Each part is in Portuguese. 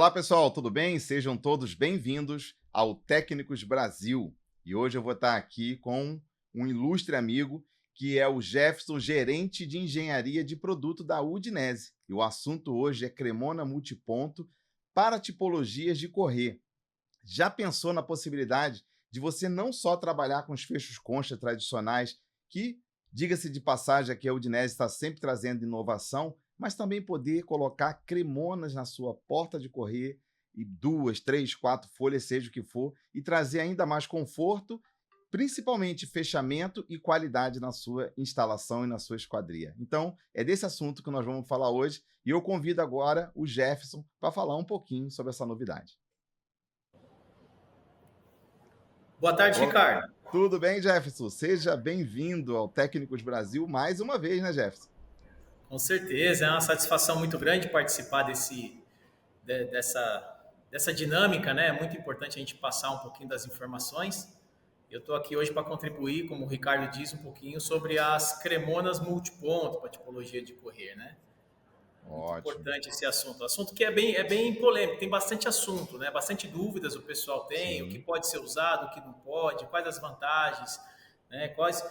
Olá, pessoal, tudo bem? Sejam todos bem-vindos ao Técnicos Brasil. E hoje eu vou estar aqui com um ilustre amigo, que é o Jefferson, gerente de engenharia de produto da Udinese. E o assunto hoje é Cremona multiponto para tipologias de correr. Já pensou na possibilidade de você não só trabalhar com os fechos concha tradicionais, que, diga-se de passagem, aqui a Udinese está sempre trazendo inovação, mas também poder colocar cremonas na sua porta de correr, e 2, 3, 4 folhas, seja o que for, e trazer ainda mais conforto, principalmente fechamento e qualidade na sua instalação e na sua esquadria. Então, é desse assunto que nós vamos falar hoje, e eu convido agora o Jefferson para falar um pouquinho sobre essa novidade. Boa tarde, Olá, Ricardo. tudo bem, Jefferson? Seja bem-vindo ao Técnicos Brasil mais uma vez, né, Jefferson? Com certeza, é uma satisfação muito grande participar dessa dinâmica, né? É muito importante a gente passar um pouquinho das informações. Eu estou aqui hoje para contribuir, como o Ricardo disse, um pouquinho sobre as cremonas multiponto para tipologia de correr, né? Muito Ótimo. importante esse assunto. Assunto que é bem polêmico, tem bastante assunto, né? Bastante dúvidas o pessoal tem, o que Sim. pode ser usado, o que não pode, quais as vantagens, né? Quais,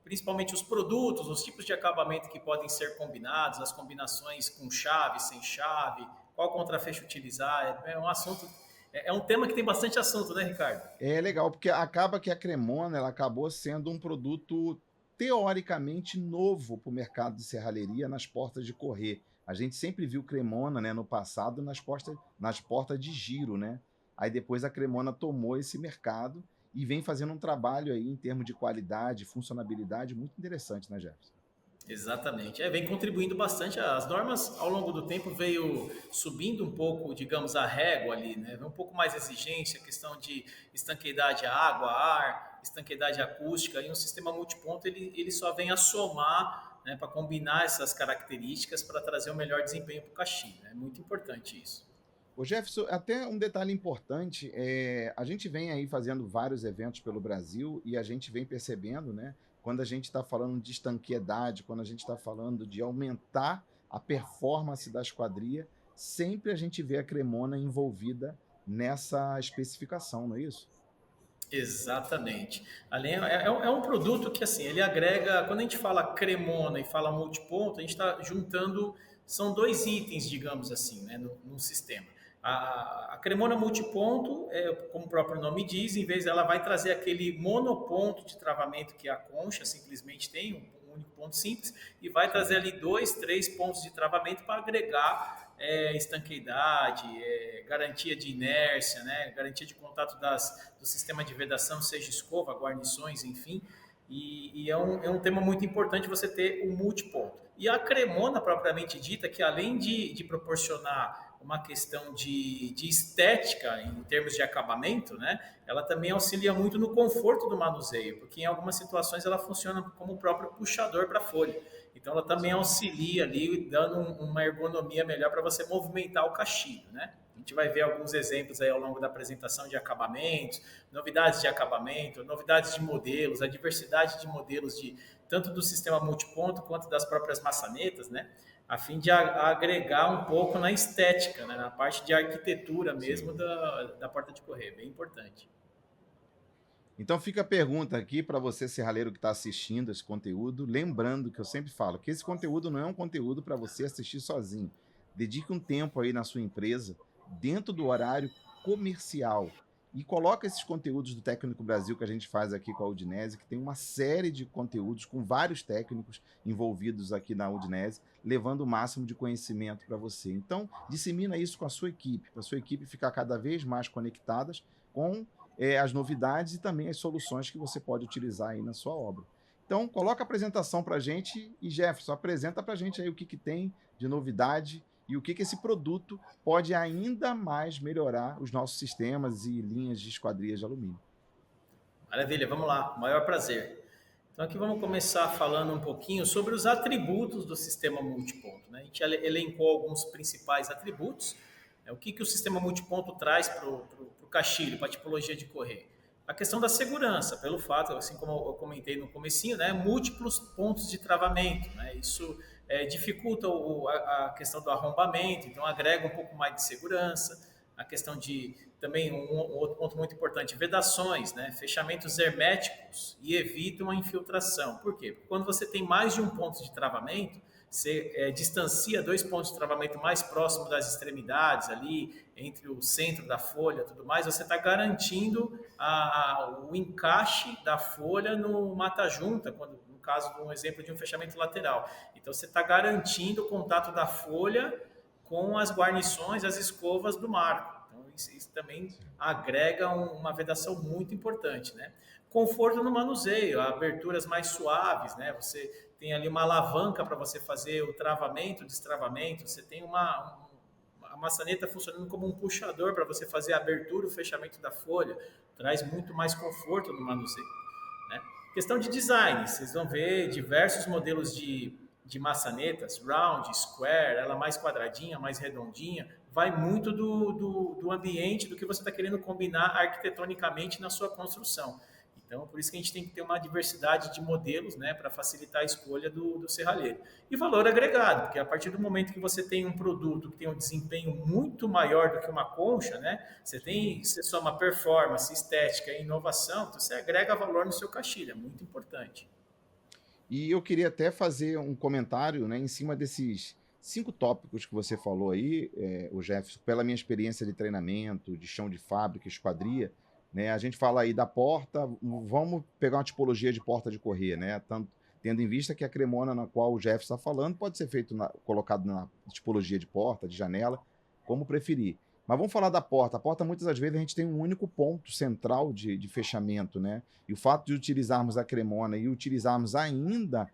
principalmente os produtos, os tipos de acabamento que podem ser combinados, as combinações com chave, sem chave, qual contrafecho utilizar. É um assunto, é um tema que tem bastante assunto, né, Ricardo? É legal, porque acaba que a Cremona ela acabou sendo um produto teoricamente novo para o mercado de serralheria nas portas de correr. A gente sempre viu Cremona, né, no passado nas portas de giro, né? Aí depois a Cremona tomou esse mercado e vem fazendo um trabalho aí em termos de qualidade, funcionabilidade muito interessante, né, Jefferson? Exatamente. Vem contribuindo bastante. As normas, ao longo do tempo, veio subindo um pouco, digamos, a régua ali, né? Um pouco mais exigência, questão de estanqueidade a água, ar, estanqueidade acústica, e um sistema multiponto ele só vem a somar, né, para combinar essas características para trazer o melhor desempenho para o caixinho. É muito importante isso. Ô Jefferson, até um detalhe importante, a gente vem aí fazendo vários eventos pelo Brasil e a gente vem percebendo, né, quando a gente está falando de estanqueidade, quando a gente está falando de aumentar a performance da esquadria, sempre a gente vê a Cremona envolvida nessa especificação, não é isso? Exatamente. Além, é um produto que, assim, ele agrega, quando a gente fala cremona e fala multiponto, a gente está juntando, são dois itens, digamos assim, né, no sistema. A cremona multiponto, como o próprio nome diz, em vez ela vai trazer aquele monoponto de travamento que a concha simplesmente tem, um único ponto simples, e vai trazer Sim. ali dois, três pontos de travamento para agregar estanqueidade, garantia de inércia, né, garantia de contato do sistema de vedação, seja escova, guarnições, enfim. E é um tema muito importante você ter o multiponto. E a cremona, propriamente dita, que além de proporcionar uma questão de estética em termos de acabamento, né, ela também auxilia muito no conforto do manuseio, porque em algumas situações ela funciona como o próprio puxador para a folha. Então ela também Sim. auxilia ali, dando uma ergonomia melhor para você movimentar o cachimbo, né? A gente vai ver alguns exemplos aí ao longo da apresentação de acabamentos, novidades de acabamento, novidades de modelos, a diversidade de modelos de tanto do sistema multiponto quanto das próprias maçanetas, né? A fim de agregar um pouco na estética, né? Na parte de arquitetura mesmo Sim. da porta de correr, bem importante. Então fica a pergunta aqui para você, serralheiro que está assistindo esse conteúdo, lembrando que eu sempre falo que esse conteúdo não é um conteúdo para você assistir sozinho. Dedique um tempo aí na sua empresa, dentro do horário comercial, e coloca esses conteúdos do Técnico Brasil que a gente faz aqui com a Udinese, que tem uma série de conteúdos com vários técnicos envolvidos aqui na Udinese, levando o máximo de conhecimento para você. Então, dissemina isso com a sua equipe, para a sua equipe ficar cada vez mais conectadas com as novidades e também as soluções que você pode utilizar aí na sua obra. Então, coloca a apresentação para a gente e, Jefferson, apresenta para a gente aí o que tem de novidade e o que esse produto pode ainda mais melhorar os nossos sistemas e linhas de esquadrias de alumínio. Maravilha, vamos lá, maior prazer. Então aqui vamos começar falando um pouquinho sobre os atributos do sistema multiponto, né? A gente elencou alguns principais atributos, né? O que o sistema multiponto traz para o caixilho, para a tipologia de correr. A questão da segurança, pelo fato, assim como eu comentei no comecinho, né, múltiplos pontos de travamento, né? Isso dificulta a questão do arrombamento, então agrega um pouco mais de segurança. a questão de também um outro ponto muito importante, vedações, né? Fechamentos herméticos e evitam a infiltração. Por quê? Porque quando você tem mais de um ponto de travamento, você distancia 2 pontos de travamento mais próximos das extremidades ali, entre o centro da folha e tudo mais, você está garantindo o encaixe da folha no mata-junta, no caso de um exemplo de um fechamento lateral. Então você está garantindo o contato da folha com as guarnições, as escovas do marco. Então isso também agrega uma vedação muito importante, né? Conforto no manuseio, aberturas mais suaves, né? Você tem ali uma alavanca para você fazer o travamento, destravamento, você tem a maçaneta funcionando como um puxador para você fazer a abertura e o fechamento da folha, traz muito mais conforto no manuseio, né? Questão de design, vocês vão ver diversos modelos de maçanetas, round, square, ela mais quadradinha, mais redondinha, vai muito do ambiente, do que você está querendo combinar arquitetonicamente na sua construção. Então, por isso que a gente tem que ter uma diversidade de modelos, né, para facilitar a escolha do serralheiro. E valor agregado, porque a partir do momento que você tem um produto que tem um desempenho muito maior do que uma concha, né, você soma performance, estética e inovação, então você agrega valor no seu caixilha, muito importante. E eu queria até fazer um comentário, né, em cima desses 5 tópicos que você falou aí, o Jefferson, pela minha experiência de treinamento, de chão de fábrica, esquadria, né, a gente fala aí da porta, vamos pegar uma tipologia de porta de correr, né, tendo em vista que a cremona na qual o Jefferson está falando pode ser colocado na tipologia de porta, de janela, como preferir. Mas vamos falar da porta. A porta, muitas das vezes, a gente tem um único ponto central de fechamento, né? E o fato de utilizarmos a cremona e utilizarmos ainda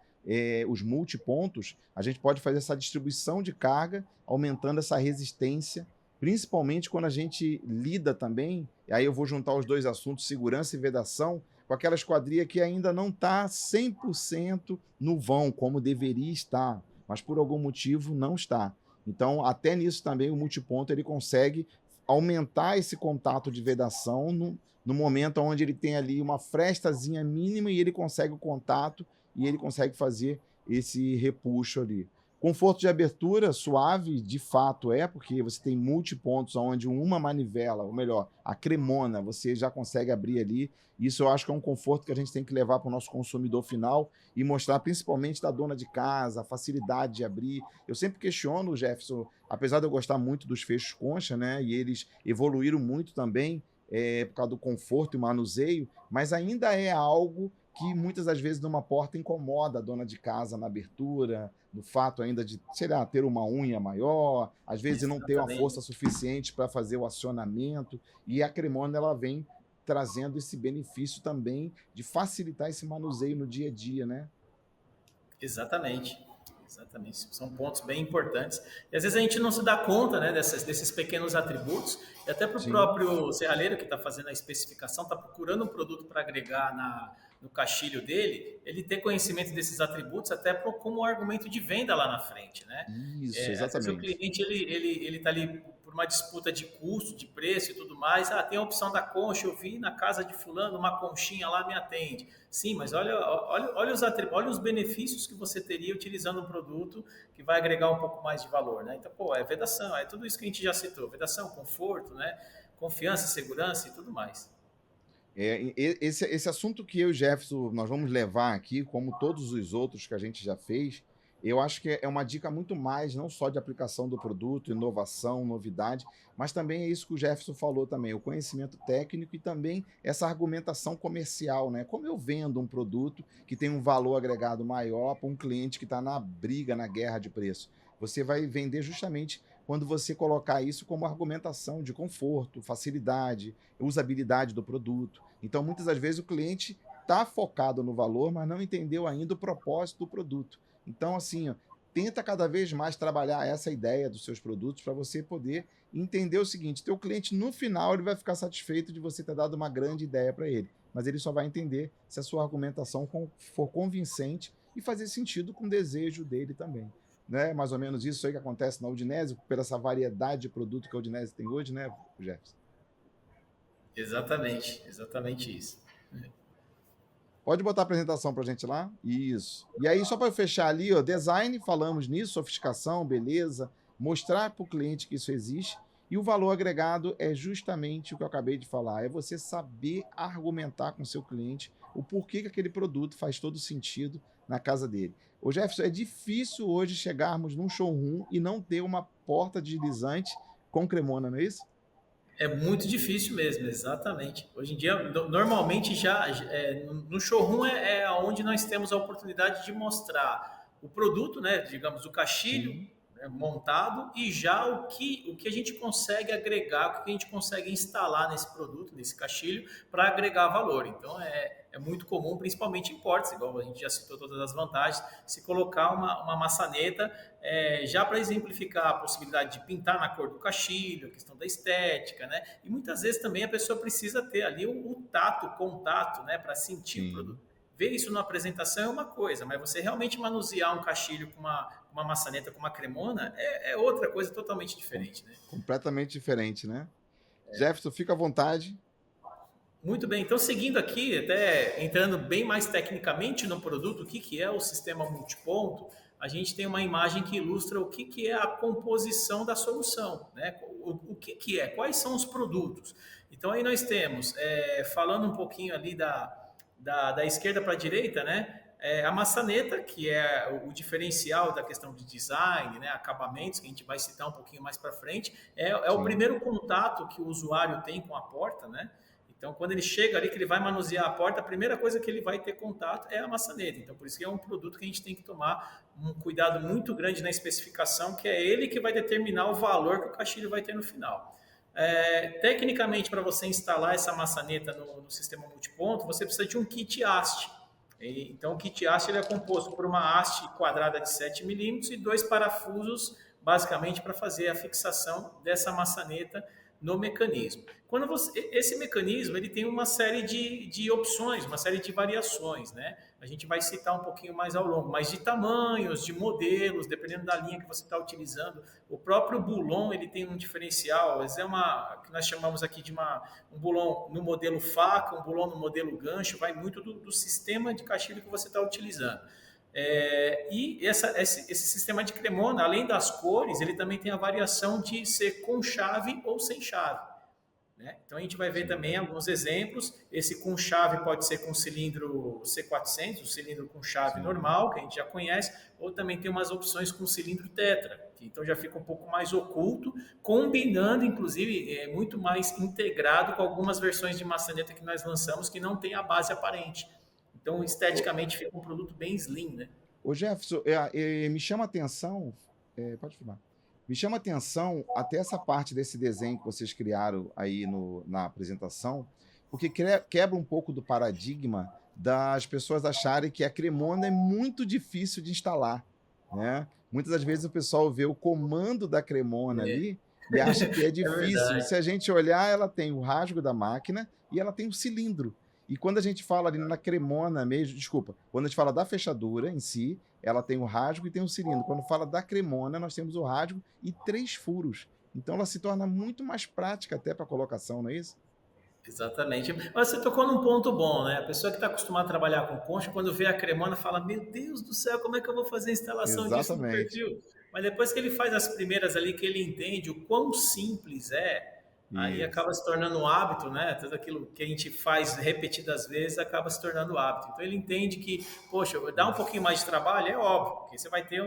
os multipontos, a gente pode fazer essa distribuição de carga, aumentando essa resistência, principalmente quando a gente lida também, e aí eu vou juntar os dois assuntos, segurança e vedação, com aquela esquadria que ainda não está 100% no vão, como deveria estar, mas por algum motivo não está. Então, até nisso também, o multiponto ele consegue aumentar esse contato de vedação no momento onde ele tem ali uma frestazinha mínima e ele consegue o contato e ele consegue fazer esse repuxo ali. Conforto de abertura suave, de fato porque você tem multipontos onde uma manivela, ou melhor, a cremona, você já consegue abrir ali. Isso eu acho que é um conforto que a gente tem que levar para o nosso consumidor final e mostrar principalmente da dona de casa, a facilidade de abrir. Eu sempre questiono, Jefferson, apesar de eu gostar muito dos fechos concha, né, e eles evoluíram muito também por causa do conforto e manuseio, mas ainda é algo que muitas das vezes numa porta incomoda a dona de casa na abertura, no fato ainda de, sei lá, ter uma unha maior, às vezes não ter uma força suficiente para fazer o acionamento, e a cremona ela vem trazendo esse benefício também de facilitar esse manuseio no dia a dia, né? Exatamente. Exatamente, são pontos bem importantes. E às vezes a gente não se dá conta, né, desses pequenos atributos, e até para o próprio serralheiro que está fazendo a especificação, está procurando um produto para agregar no caixilho dele, ele ter conhecimento desses atributos até como argumento de venda lá na frente, né? Isso, exatamente. Às vezes o cliente ele está ali por uma disputa de custo, de preço e tudo mais. Tem a opção da concha, eu vi na casa de fulano uma conchinha lá me atende. Sim, mas olha os benefícios que você teria utilizando um produto que vai agregar um pouco mais de valor, né? Então, é vedação, é tudo isso que a gente já citou, vedação, conforto, né? Confiança, segurança e tudo mais. Esse assunto que eu e o Jefferson nós vamos levar aqui, como todos os outros que a gente já fez, eu acho que é uma dica muito mais, não só de aplicação do produto, inovação, novidade, mas também é isso que o Jefferson falou também, o conhecimento técnico e também essa argumentação comercial, né? Como eu vendo um produto que tem um valor agregado maior para um cliente que está na briga, na guerra de preço. Você vai vender justamente quando você colocar isso como argumentação de conforto, facilidade, usabilidade do produto. Então, muitas das vezes o cliente está focado no valor, mas não entendeu ainda o propósito do produto. Então, assim, tenta cada vez mais trabalhar essa ideia dos seus produtos para você poder entender o seguinte, teu cliente no final ele vai ficar satisfeito de você ter dado uma grande ideia para ele, mas ele só vai entender se a sua argumentação for convincente e fazer sentido com o desejo dele também. Né? Mais ou menos isso aí que acontece na Udinese, por essa variedade de produto que a Udinese tem hoje, né, Jefferson? Exatamente isso. Pode botar a apresentação para a gente lá? Isso. E aí, só para fechar ali, design, falamos nisso, sofisticação, beleza, mostrar para o cliente que isso existe. E o valor agregado é justamente o que eu acabei de falar, é você saber argumentar com o seu cliente o porquê que aquele produto faz todo sentido na casa dele. Ô Jefferson, é difícil hoje chegarmos num showroom e não ter uma porta deslizante com cremona, não é isso? É muito difícil mesmo, exatamente. Hoje em dia, normalmente no showroom é onde nós temos a oportunidade de mostrar o produto, né, digamos, o caixilho, Sim, né, montado e já o que a gente consegue agregar, o que a gente consegue instalar nesse produto, nesse caixilho, para agregar valor. Então, é muito comum, principalmente em portas, igual a gente já citou todas as vantagens, se colocar uma maçaneta já para exemplificar a possibilidade de pintar na cor do caixilho, a questão da estética, né? E muitas vezes também a pessoa precisa ter ali o tato, o contato, né, para sentir o sim. produto. Ver isso na apresentação é uma coisa, mas você realmente manusear um caixilho com uma maçaneta, com uma cremona, é outra coisa totalmente Com- diferente, né? Completamente diferente, né? Jefferson, fica à vontade. Muito bem, então seguindo aqui, até entrando bem mais tecnicamente no produto, o que, que é o sistema multiponto, a gente tem uma imagem que ilustra o que, que é a composição da solução, né? O que, que é, quais são os produtos. Então aí nós temos, falando um pouquinho ali da esquerda para a direita, né? A maçaneta, que é o diferencial da questão de design, né? Acabamentos, que a gente vai citar um pouquinho mais para frente, é o Sim. primeiro contato que o usuário tem com a porta, né? Então, quando ele chega ali, que ele vai manusear a porta, a primeira coisa que ele vai ter contato é a maçaneta. Então, por isso que é um produto que a gente tem que tomar um cuidado muito grande na especificação, que é ele que vai determinar o valor que o caixilho vai ter no final. Tecnicamente, para você instalar essa maçaneta no sistema multiponto, você precisa de um kit haste. Então, o kit haste ele é composto por uma haste quadrada de 7 milímetros e dois parafusos, basicamente, para fazer a fixação dessa maçaneta no mecanismo. Esse mecanismo ele tem uma série de opções, uma série de variações, né? A gente vai citar um pouquinho mais ao longo, mas de tamanhos, de modelos, dependendo da linha que você está utilizando. O próprio bulon ele tem um diferencial, é uma que nós chamamos aqui de um bulon no modelo faca, um bulon no modelo gancho, vai muito do sistema de caixilho que você está utilizando. Esse sistema de cremona, além das cores, ele também tem a variação de ser com chave ou sem chave, né? Então a gente vai ver Sim. também alguns exemplos. Esse com chave pode ser com cilindro C400, o cilindro com chave Sim. normal, que a gente já conhece, ou também tem umas opções com cilindro tetra, que então já fica um pouco mais oculto, combinando, inclusive, muito mais integrado com algumas versões de maçaneta que nós lançamos que não tem a base aparente. Então, esteticamente, fica um produto bem slim, né? Ô Jefferson, me chama a atenção, pode filmar, me chama a atenção até essa parte desse desenho que vocês criaram aí na apresentação, porque quebra um pouco do paradigma das pessoas acharem que a Cremona é muito difícil de instalar, né? Muitas das vezes o pessoal vê o comando da Cremona É, ali e acha que é é difícil. E verdade. se a gente olhar, ela tem o rasgo da máquina e ela tem o cilindro. E quando a gente fala ali na cremona mesmo, desculpa, quando a gente fala da fechadura em si, ela tem o rasgo e tem o cilindro. Quando fala da cremona, nós temos o rasgo e 3 furos. Então ela se torna muito mais prática até para colocação, não é isso? Exatamente. Mas você tocou num ponto bom, né? A pessoa que está acostumada a trabalhar com concha, quando vê a cremona, fala: Meu Deus do céu, como é que eu vou fazer a instalação disso no Exatamente. perfil? Mas depois que ele faz as primeiras ali, que ele entende o quão simples aí Isso. acaba se tornando um hábito, né? Tudo aquilo que a gente faz repetidas vezes acaba se tornando hábito. Então ele entende que, poxa, dá um pouquinho mais de trabalho, é óbvio, porque você vai ter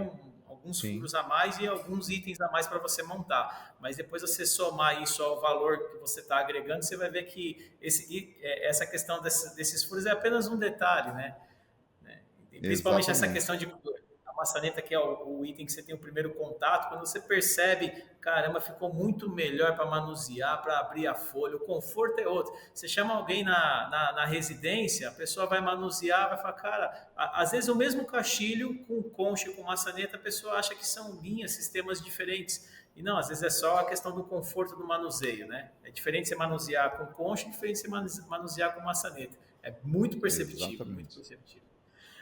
alguns Sim. furos a mais e alguns itens a mais para você montar. Mas depois você somar isso ao valor que você está agregando, você vai ver que essa questão desses furos é apenas um detalhe, né? E principalmente essa Exatamente. questão de a maçaneta, que é o item que você tem o primeiro contato, quando você percebe, caramba, ficou muito melhor para manusear, para abrir a folha, o conforto é outro. Você chama alguém na residência, a pessoa vai manusear, vai falar, cara, às vezes o mesmo caixilho com concha e com maçaneta, a pessoa acha que são linhas, sistemas diferentes. E não, às vezes é só a questão do conforto do manuseio, né? É diferente você manusear com concha, é diferente você manusear com maçaneta. É muito perceptível, muito Exatamente. perceptível.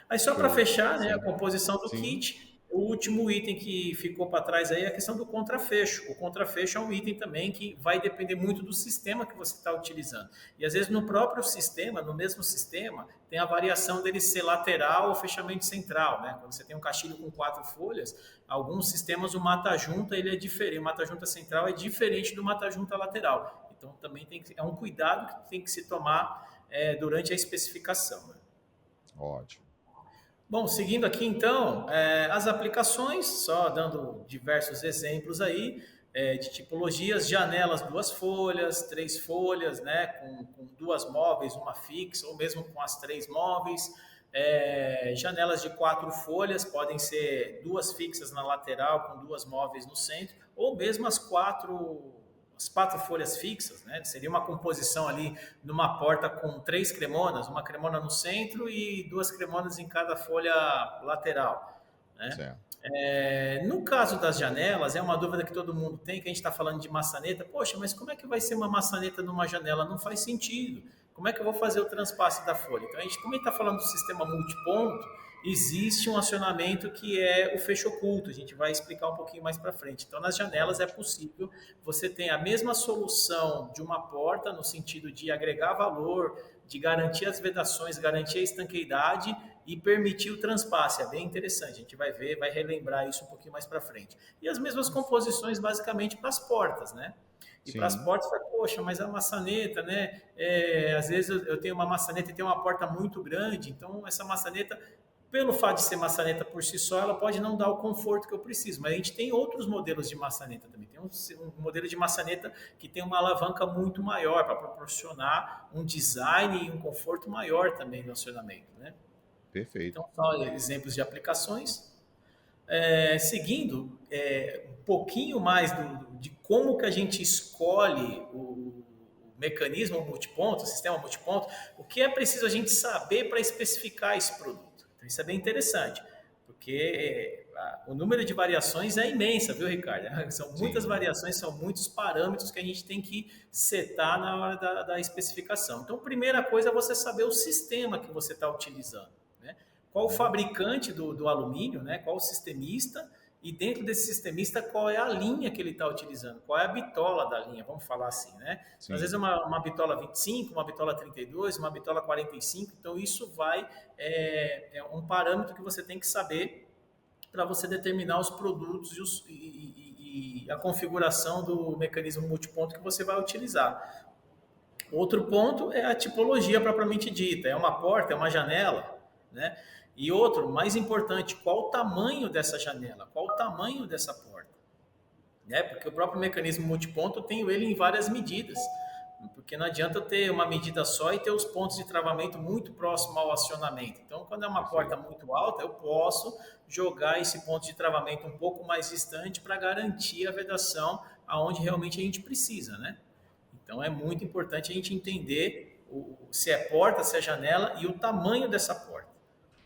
Aí só para Show. fechar, né, a Sim. composição do Sim. kit, O último item que ficou para trás aí é a questão do contrafecho. O contrafecho é um item também que vai depender muito do sistema que você está utilizando. E às vezes no próprio sistema, no mesmo sistema, tem a variação dele ser lateral ou fechamento central, né? Quando você tem um caixilho com 4 folhas, alguns sistemas o mata-junta ele é diferente, o mata-junta central é diferente do mata-junta lateral. Então também é um cuidado que tem que se tomar durante a especificação, né? Ótimo. Bom, seguindo aqui então, as aplicações, só dando diversos exemplos aí, de tipologias, janelas 2 folhas, 3 folhas, né, com 2 móveis, uma fixa, ou mesmo com as 3 móveis. Janelas de 4 folhas, podem ser 2 fixas na lateral, com 2 móveis no centro, ou mesmo as 4 folhas fixas, né? Seria uma composição ali numa porta com 3 cremonas, uma cremona no centro e 2 cremonas em cada folha lateral, né? Certo. No caso das janelas, é uma dúvida que todo mundo tem, que a gente está falando de maçaneta. Poxa, mas como é que vai ser uma maçaneta numa janela? Não faz sentido. Como é que eu vou fazer o transpasse da folha? Então, como a gente está falando do sistema multiponto, existe um acionamento que é o fecho oculto. A gente vai explicar um pouquinho mais para frente. Então, nas janelas é possível você ter a mesma solução de uma porta, no sentido de agregar valor, de garantir as vedações, garantir a estanqueidade e permitir o transpasse. É bem interessante. A gente vai ver, vai relembrar isso um pouquinho mais para frente. E as mesmas composições, basicamente, para as portas, né? E para as Sim. portas, poxa, mas a maçaneta, né? Às vezes eu tenho uma maçaneta e tenho uma porta muito grande, então essa maçaneta, pelo fato de ser maçaneta por si só, ela pode não dar o conforto que eu preciso. Mas a gente tem outros modelos de maçaneta também. Tem um modelo de maçaneta que tem uma alavanca muito maior para proporcionar um design e um conforto maior também no acionamento, né? Perfeito. Então, só exemplos de aplicações. Seguindo, um pouquinho mais de como que a gente escolhe o mecanismo multiponto, o sistema multiponto, o que é preciso a gente saber para especificar esse produto. Então, isso é bem interessante, porque o número de variações é imensa, viu, Ricardo? São muitas Sim. variações, são muitos parâmetros que a gente tem que setar na hora da especificação. Então, primeira coisa é você saber o sistema que você está utilizando, né? Qual o fabricante do alumínio, né? Qual o sistemista, e dentro desse sistemista, qual é a linha que ele está utilizando, qual é a bitola da linha, vamos falar assim, né? Às vezes Sim. uma bitola 25, uma bitola 32, uma bitola 45, então isso é um parâmetro que você tem que saber para você determinar os produtos e a configuração do mecanismo multiponto que você vai utilizar. Outro ponto é a tipologia propriamente dita, é uma porta, é uma janela, né? E outro, mais importante, qual o tamanho dessa janela, qual o tamanho dessa porta, né? Porque o próprio mecanismo multiponto eu tenho ele em várias medidas, porque não adianta eu ter uma medida só e ter os pontos de travamento muito próximo ao acionamento. Então, quando é uma Perfeito. porta muito alta, eu posso jogar esse ponto de travamento um pouco mais distante para garantir a vedação aonde realmente a gente precisa, né? Então, é muito importante a gente entender se é porta, se é janela e o tamanho dessa porta,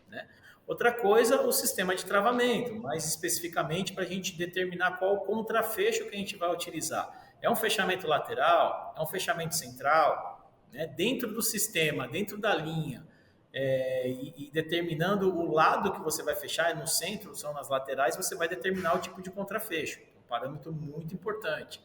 né? Outra coisa, o sistema de travamento, mais especificamente para a gente determinar qual o contrafecho que a gente vai utilizar. É um fechamento lateral? É um fechamento central? Né? Dentro do sistema, dentro da linha, e determinando o lado que você vai fechar, é no centro, são nas laterais, você vai determinar o tipo de contrafecho. Um parâmetro muito importante.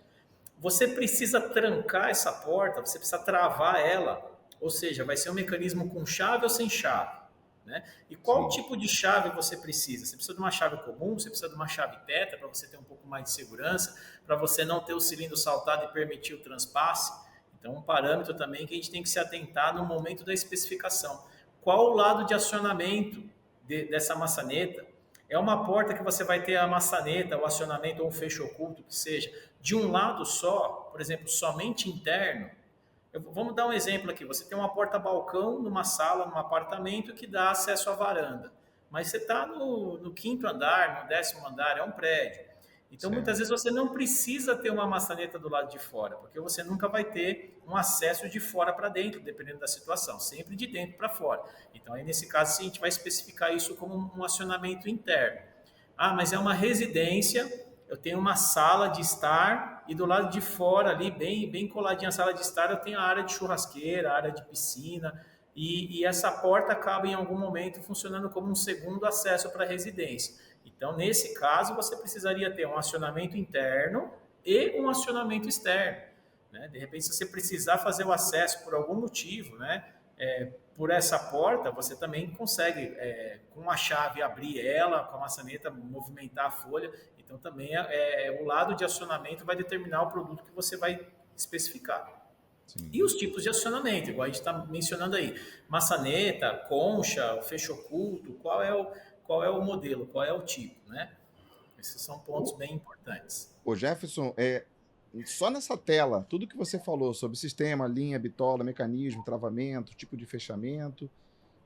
Você precisa trancar essa porta, você precisa travar ela, ou seja, vai ser um mecanismo com chave ou sem chave, né? E qual Sim. tipo de chave você precisa? Você precisa de uma chave comum, você precisa de uma chave tetra para você ter um pouco mais de segurança, para você não ter o cilindro saltado e permitir o transpasse. Então, um parâmetro também que a gente tem que se atentar no momento da especificação. Qual o lado de acionamento dessa maçaneta? É uma porta que você vai ter a maçaneta, o acionamento ou um fecho oculto, que seja de um lado só, por exemplo, somente interno. Vamos dar um exemplo aqui. Você tem uma porta-balcão numa sala, num apartamento que dá acesso à varanda. Mas você está no quinto andar, no 10º andar, é um prédio. Então, muitas Certo. vezes você não precisa ter uma maçaneta do lado de fora, porque você nunca vai ter um acesso de fora para dentro, dependendo da situação, sempre de dentro para fora. Então, aí nesse caso, a gente vai especificar isso como um acionamento interno. Ah, mas é uma residência, eu tenho uma sala de estar e do lado de fora ali, bem coladinha a sala de estar, eu tenho a área de churrasqueira, a área de piscina. e essa porta acaba em algum momento funcionando como um segundo acesso para a residência. Então, nesse caso, você precisaria ter um acionamento interno e um acionamento externo, né? De repente, se você precisar fazer o acesso por algum motivo, né, por essa porta, você também consegue, com uma chave, abrir ela, com a maçaneta, movimentar a folha. Então, também o lado de acionamento vai determinar o produto que você vai especificar. Sim. E os tipos de acionamento, igual a gente está mencionando aí, maçaneta, concha, fecho oculto, qual é o modelo, qual é o tipo, né? Esses são pontos bem importantes. Ô Jefferson, só nessa tela, tudo que você falou sobre sistema, linha, bitola, mecanismo, travamento, tipo de fechamento,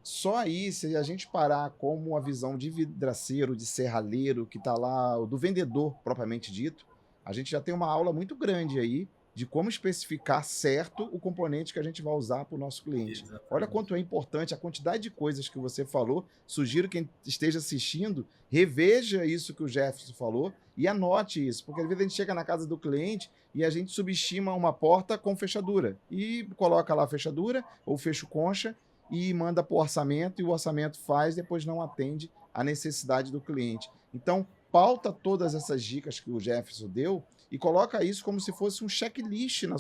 só aí, se a gente parar como a visão de vidraceiro, de serralheiro, que está lá, do vendedor propriamente dito, a gente já tem uma aula muito grande aí de como especificar certo o componente que a gente vai usar para o nosso cliente. Exatamente. Olha quanto é importante a quantidade de coisas que você falou. Sugiro quem esteja assistindo, reveja isso que o Jefferson falou e anote isso, porque às vezes a gente chega na casa do cliente e a gente subestima uma porta com fechadura e coloca lá a fechadura ou fecho concha e manda para o orçamento, e o orçamento faz, depois não atende a necessidade do cliente. Então, pauta todas essas dicas que o Jefferson deu e coloca isso como se fosse um checklist na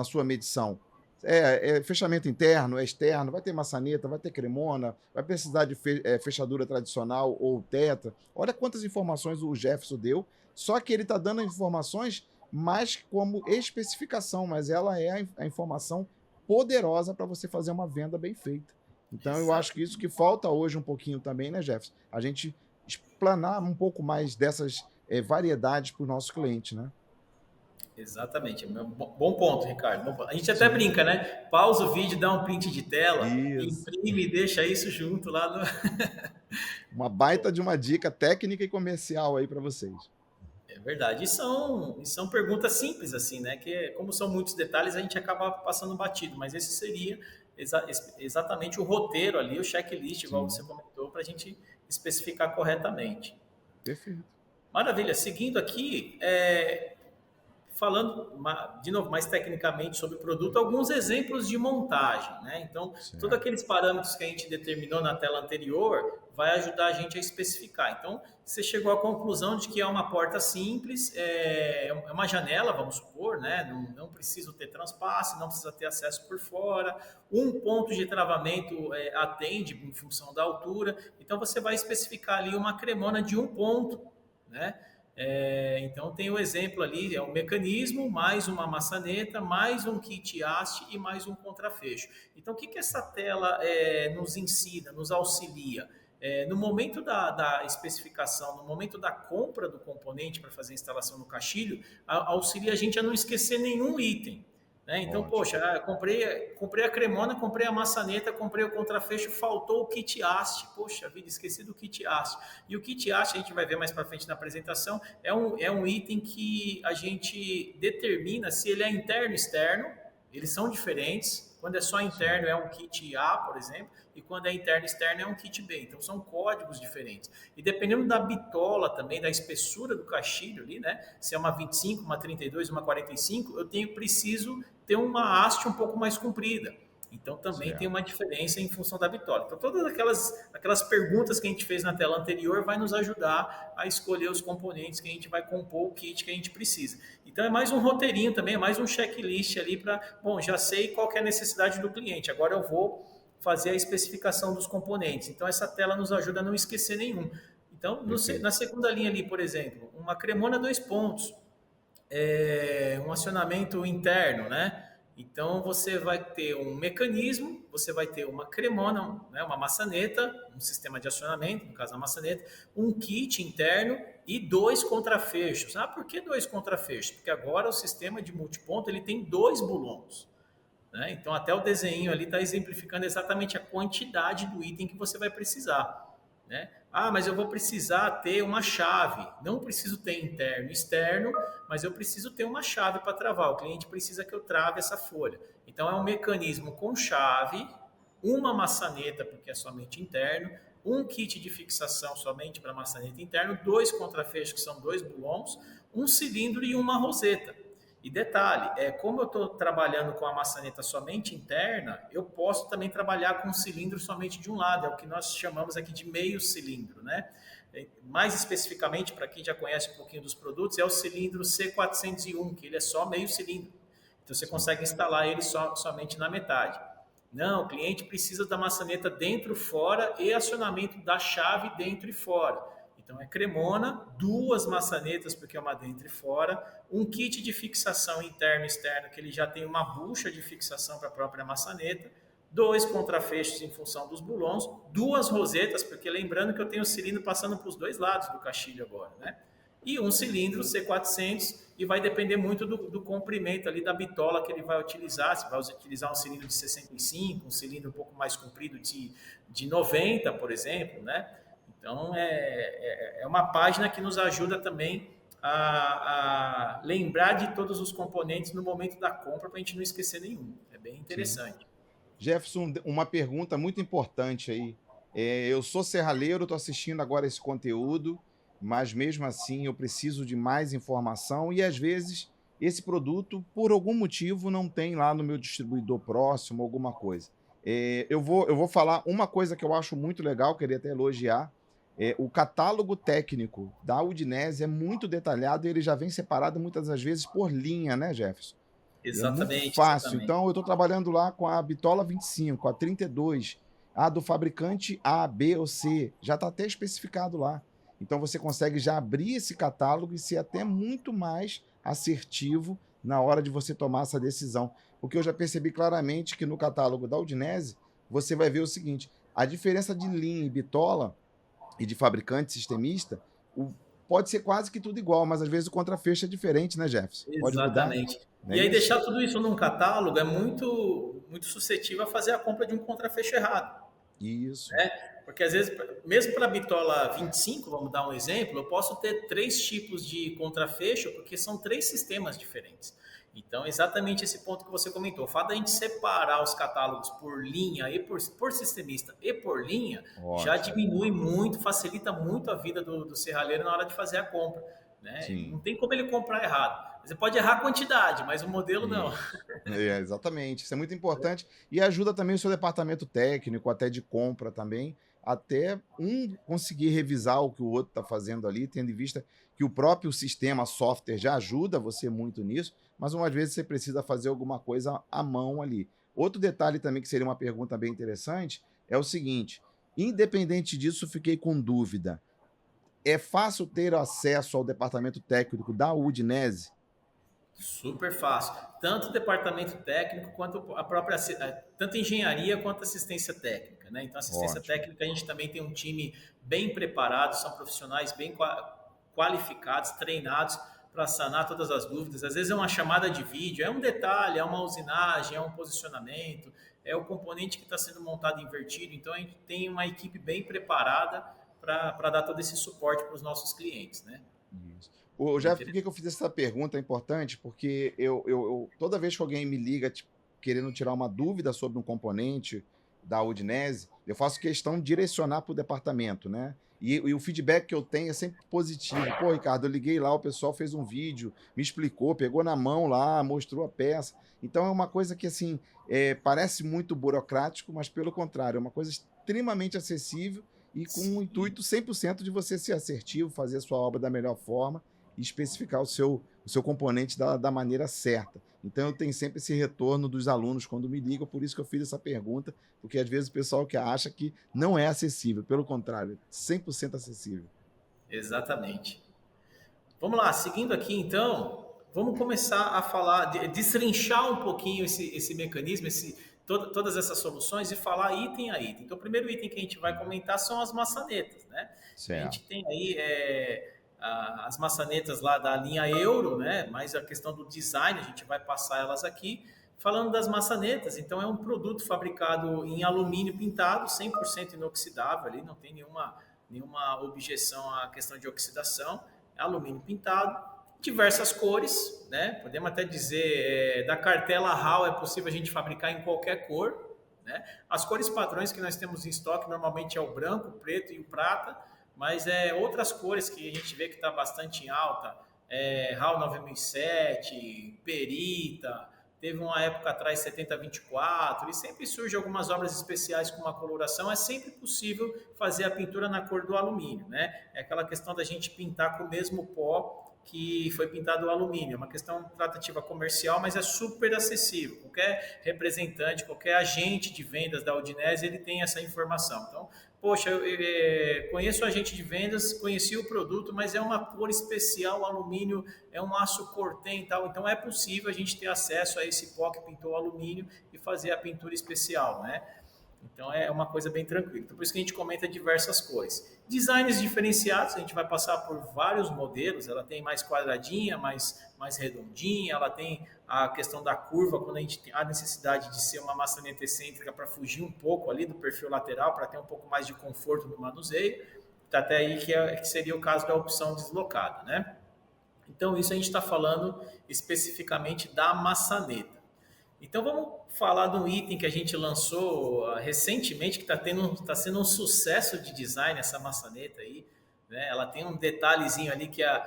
sua medição. Fechamento interno, externo, vai ter maçaneta, vai ter cremona, vai precisar de fechadura tradicional ou tetra. Olha quantas informações o Jefferson deu, só que ele está dando informações mais como especificação, mas ela é a informação poderosa para você fazer uma venda bem feita. Então, eu acho que isso que falta hoje um pouquinho também, né, Jefferson? A gente explanar um pouco mais dessas variedades para o nosso cliente, né? Exatamente. Bom ponto, Ricardo. Bom ponto. A gente até brinca, né? Pausa o vídeo, dá um print de tela, imprime e deixa isso junto lá no... Uma baita de uma dica técnica e comercial aí para vocês. É verdade. E são perguntas simples, assim, né? Que como são muitos detalhes, a gente acaba passando batido. Mas esse seria exatamente o roteiro ali, o checklist, igual você comentou, para a gente especificar corretamente. Perfeito. Maravilha. Seguindo aqui, falando, de novo, mais tecnicamente sobre o produto, alguns exemplos de montagem, né? Então, todos aqueles parâmetros que a gente determinou na tela anterior vai ajudar a gente a especificar. Então, você chegou à conclusão de que é uma porta simples, é uma janela, vamos supor, né? Não precisa ter transpasse, não precisa ter acesso por fora, um ponto de travamento atende em função da altura, então você vai especificar ali uma cremona de um ponto, né? Então tem o exemplo ali, é um mecanismo, mais uma maçaneta, mais um kit haste e mais um contrafecho. Então o que essa tela nos ensina, nos auxilia? No momento da especificação, no momento da compra do componente para fazer a instalação no caixilho, auxilia a gente a não esquecer nenhum item. Né? Então, ótimo. Poxa, comprei a cremona, comprei a maçaneta, comprei o contrafecho, faltou o kit haste. Poxa vida, esqueci do kit haste. E o kit haste, a gente vai ver mais para frente na apresentação, é um item que a gente determina se ele é interno ou externo. Eles são diferentes. Quando é só interno é um kit A, por exemplo, e quando é interno e externo é um kit B. Então são códigos diferentes. E dependendo da bitola também, da espessura do caixilho ali, né? Se é uma 25, uma 32, uma 45, eu preciso ter uma haste um pouco mais comprida. Então também tem uma diferença em função da bitola. Então todas aquelas perguntas que a gente fez na tela anterior vai nos ajudar a escolher os componentes que a gente vai compor o kit que a gente precisa. Então é mais um roteirinho também, é mais um checklist ali para, bom, já sei qual que é a necessidade do cliente, agora eu vou fazer a especificação dos componentes. Então essa tela nos ajuda a não esquecer nenhum. Então na segunda linha ali, por exemplo, uma cremona 2 pontos, um acionamento interno, né? Então você vai ter um mecanismo, você vai ter uma cremona, né, uma maçaneta, um sistema de acionamento, no caso a maçaneta, um kit interno e 2 contrafechos. Ah, por que 2 contrafechos? Porque agora o sistema de multiponto ele tem 2 bulons. Né? Então até o desenho ali está exemplificando exatamente a quantidade do item que você vai precisar. Né? Ah, mas eu vou precisar ter uma chave. Não preciso ter interno e externo, mas eu preciso ter uma chave para travar. O cliente precisa que eu trave essa folha. Então é um mecanismo com chave, uma maçaneta, porque é somente interno, um kit de fixação somente para maçaneta interno, 2 contrafechos, que são 2 bulons, um cilindro e uma roseta. E detalhe, como eu estou trabalhando com a maçaneta somente interna, eu posso também trabalhar com um cilindro somente de um lado, é o que nós chamamos aqui de meio cilindro, né? Mais especificamente, para quem já conhece um pouquinho dos produtos, é o cilindro C401, que ele é só meio cilindro. Então você Sim. consegue instalar ele somente na metade. Não, o cliente precisa da maçaneta dentro, fora e acionamento da chave dentro e fora. Então é cremona, duas maçanetas, porque é uma dentro e fora, um kit de fixação interno e externo, que ele já tem uma bucha de fixação para a própria maçaneta, dois contrafechos em função dos bulons, duas rosetas, porque lembrando que eu tenho o cilindro passando para os dois lados do caixilho agora, né? E um cilindro C400, e vai depender muito do comprimento ali da bitola que ele vai utilizar, se vai utilizar um cilindro de 65, um cilindro um pouco mais comprido de 90, por exemplo, né? Então, é uma página que nos ajuda também a lembrar de todos os componentes no momento da compra, para a gente não esquecer nenhum. É bem Sim. interessante. Jefferson, uma pergunta muito importante aí. Eu sou serralheiro, estou assistindo agora esse conteúdo, mas mesmo assim eu preciso de mais informação e às vezes esse produto, por algum motivo, não tem lá no meu distribuidor próximo, alguma coisa. Eu vou falar uma coisa que eu acho muito legal, queria até elogiar. O catálogo técnico da Udinese é muito detalhado e ele já vem separado muitas das vezes por linha, né, Jefferson? E é muito Exatamente, fácil. exatamente. Então, eu estou trabalhando lá com a bitola 25, a 32, a do fabricante A, B ou C. Já está até especificado lá. Então, você consegue já abrir esse catálogo e ser até muito mais assertivo na hora de você tomar essa decisão. Porque eu já percebi claramente que no catálogo da Udinese, você vai ver o seguinte: a diferença de linha e bitola e de fabricante sistemista, pode ser quase que tudo igual, mas às vezes o contrafecho é diferente, né, Jefferson? Pode mudar, Exatamente. não é E aí isso? deixar tudo isso num catálogo é muito suscetível a fazer a compra de um contrafecho errado, Isso. né? Porque às vezes, mesmo para a bitola 25, vamos dar um exemplo, eu posso ter três tipos de contrafecho, porque são três sistemas diferentes. Então, exatamente esse ponto que você comentou. O fato da gente separar os catálogos por linha e por sistemista e por linha já Ótimo. diminui muito, facilita muito a vida do serralheiro na hora de fazer a compra, né? Não Sim. tem como ele comprar errado. Você pode errar a quantidade, mas o modelo não. Isso. Exatamente. Isso é muito importante e ajuda também o seu departamento técnico, até de compra também, até um conseguir revisar o que o outro está fazendo ali, tendo em vista que o próprio sistema, software, já ajuda você muito nisso, mas umas vezes você precisa fazer alguma coisa à mão ali. Outro detalhe também que seria uma pergunta bem interessante é o seguinte: independente disso, fiquei com dúvida. É fácil ter acesso ao departamento técnico da Udinese? Super fácil. Tanto o departamento técnico quanto a própria, tanto engenharia quanto assistência técnica, né? Então, assistência Ótimo. técnica a gente também tem um time bem preparado, são profissionais bem qualificados, treinados para sanar todas as dúvidas. Às vezes é uma chamada de vídeo, é um detalhe, é uma usinagem, é um posicionamento, é o componente que está sendo montado e invertido. Então, a gente tem uma equipe bem preparada para dar todo esse suporte para os nossos clientes, né? Isso. Ô, Bem Jeff, por que interessante. que eu fiz essa pergunta? É importante porque toda vez que alguém me liga tipo, querendo tirar uma dúvida sobre um componente da Udinese, eu faço questão de direcionar para o departamento, né? E o feedback que eu tenho é sempre positivo. Pô, Ricardo, eu liguei lá, o pessoal fez um vídeo, me explicou, pegou na mão lá, mostrou a peça. Então é uma coisa que, assim, parece muito burocrático, mas pelo contrário, é uma coisa extremamente acessível e com o Sim. intuito 100% de você ser assertivo, fazer a sua obra da melhor forma e especificar o seu componente da maneira certa. Então, eu tenho sempre esse retorno dos alunos quando me ligam, por isso que eu fiz essa pergunta, porque às vezes o pessoal que acha que não é acessível, pelo contrário, 100% acessível. Exatamente. Vamos lá, seguindo aqui então, vamos começar a falar, destrinchar um pouquinho esse mecanismo, todas essas soluções e falar item a item. Então, o primeiro item que a gente vai comentar são as maçanetas, né? A gente Certo. tem aí as maçanetas lá da linha Euro, né? Mas a questão do design, a gente vai passar elas aqui. Falando das maçanetas, então é um produto fabricado em alumínio pintado, 100% inoxidável, ali não tem nenhuma objeção à questão de oxidação, é alumínio pintado, diversas cores, né? Podemos até dizer, da cartela HAL é possível a gente fabricar em qualquer cor, né? As cores padrões que nós temos em estoque normalmente é o branco, o preto e o prata, mas outras cores que a gente vê que está bastante em alta, RAL 9007, Perita, teve uma época atrás 7024, e sempre surge algumas obras especiais com uma coloração, é sempre possível fazer a pintura na cor do alumínio, né? É aquela questão da gente pintar com o mesmo pó que foi pintado o alumínio, é uma questão tratativa comercial, mas é super acessível. Qualquer representante, qualquer agente de vendas da Udinese, ele tem essa informação. Então, poxa, eu conheço o agente de vendas, conheci o produto, mas é uma cor especial, o alumínio é um aço cortem e tal, então é possível a gente ter acesso a esse pó que pintou o alumínio e fazer a pintura especial, né? Então é uma coisa bem tranquila. Então, por isso que a gente comenta diversas cores. Designs diferenciados, a gente vai passar por vários modelos. Ela tem mais quadradinha, mais redondinha. Ela tem a questão da curva, quando a gente tem a necessidade de ser uma maçaneta excêntrica para fugir um pouco ali do perfil lateral, para ter um pouco mais de conforto no manuseio. Tá até aí que seria o caso da opção deslocada, né? Então isso a gente está falando especificamente da maçaneta. Então vamos falar de um item que a gente lançou recentemente, que tá sendo um sucesso de design, essa maçaneta aí, né? Ela tem um detalhezinho ali que é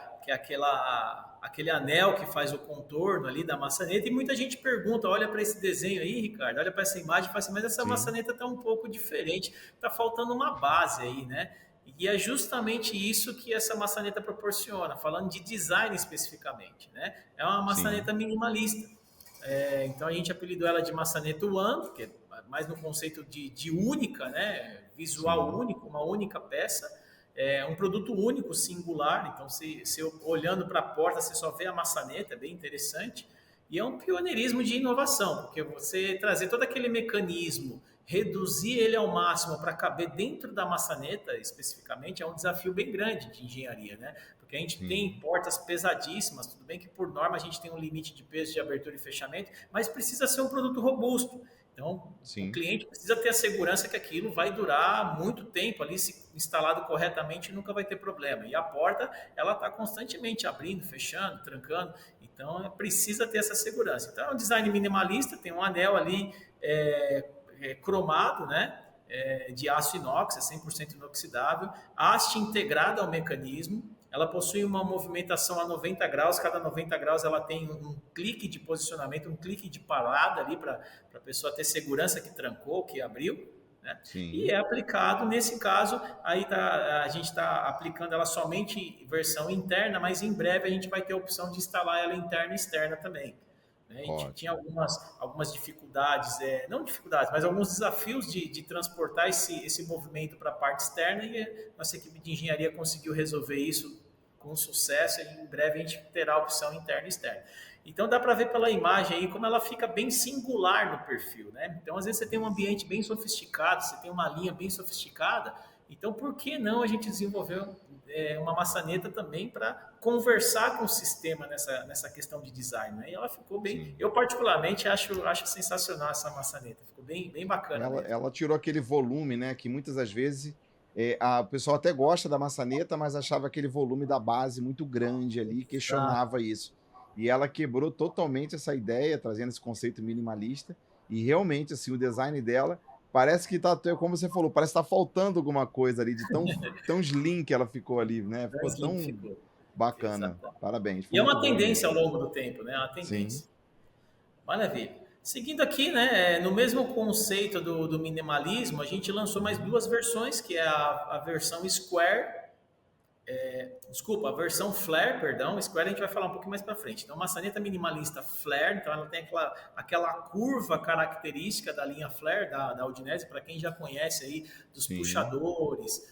aquele anel que faz o contorno ali da maçaneta, e muita gente pergunta, olha para esse desenho aí, Ricardo, olha para essa imagem e fala assim, mas essa Sim. maçaneta está um pouco diferente, está faltando uma base aí, né? E é justamente isso que essa maçaneta proporciona, falando de design especificamente, né? É uma Sim. maçaneta minimalista. Então a gente apelidou ela de maçaneta One, que é mais no conceito de única, né? Visual Sim. único, uma única peça, um produto único, singular. Então, se olhando para a porta, você só vê a maçaneta, é bem interessante. E é um pioneirismo de inovação, porque você trazer todo aquele mecanismo, reduzir ele ao máximo para caber dentro da maçaneta, especificamente, é um desafio bem grande de engenharia, né? Porque a gente tem Sim. portas pesadíssimas, tudo bem que por norma a gente tem um limite de peso de abertura e fechamento, mas precisa ser um produto robusto. Então, o Sim. cliente precisa ter a segurança que aquilo vai durar muito tempo ali, se instalado corretamente, nunca vai ter problema. E a porta, ela está constantemente abrindo, fechando, trancando, então precisa ter essa segurança. Então, é um design minimalista, tem um anel ali cromado, né? De aço inox, é 100% inoxidável, haste integrada ao mecanismo, ela possui uma movimentação a 90 graus, cada 90 graus ela tem um clique de posicionamento, um clique de parada ali para a pessoa ter segurança que trancou, que abriu, né? E Sim. é aplicado, nesse caso, a gente está aplicando ela somente versão interna, mas em breve a gente vai ter a opção de instalar ela interna e externa também. Né? A gente tinha Ótimo. algumas dificuldades, não dificuldades, mas alguns desafios de transportar esse movimento para a parte externa, e a nossa equipe de engenharia conseguiu resolver isso com sucesso, e em breve a gente terá a opção interna e externa. Então dá para ver pela imagem aí como ela fica bem singular no perfil, né? Então às vezes você tem um ambiente bem sofisticado, você tem uma linha bem sofisticada, então por que não a gente desenvolveu uma maçaneta também para conversar com o sistema nessa questão de design, né? E ela ficou bem, Sim. eu particularmente acho sensacional essa maçaneta, ficou bem bacana Ela, mesmo. ela tirou aquele volume, né? Que muitas das vezes o pessoal até gosta da maçaneta, mas achava aquele volume da base muito grande ali, Exato. questionava isso. E ela quebrou totalmente essa ideia, trazendo esse conceito minimalista. E realmente, assim, o design dela parece que tá, como você falou, parece que tá faltando alguma coisa ali, de tão slim que ela ficou ali, né? Ficou Assim tão ficou. bacana. Exato. Parabéns, E ficou é muito uma boa tendência mesmo. ao longo do tempo, né? É uma Sim, tendência. Maravilha. Seguindo aqui, né, no mesmo conceito do minimalismo, a gente lançou mais uhum, duas versões, que é a versão Square, desculpa, a versão Flare, perdão, Square a gente vai falar um pouquinho mais para frente. Então, maçaneta minimalista Flare, então ela tem aquela curva característica da linha Flare, da Udinese, para quem já conhece aí, dos sim, puxadores,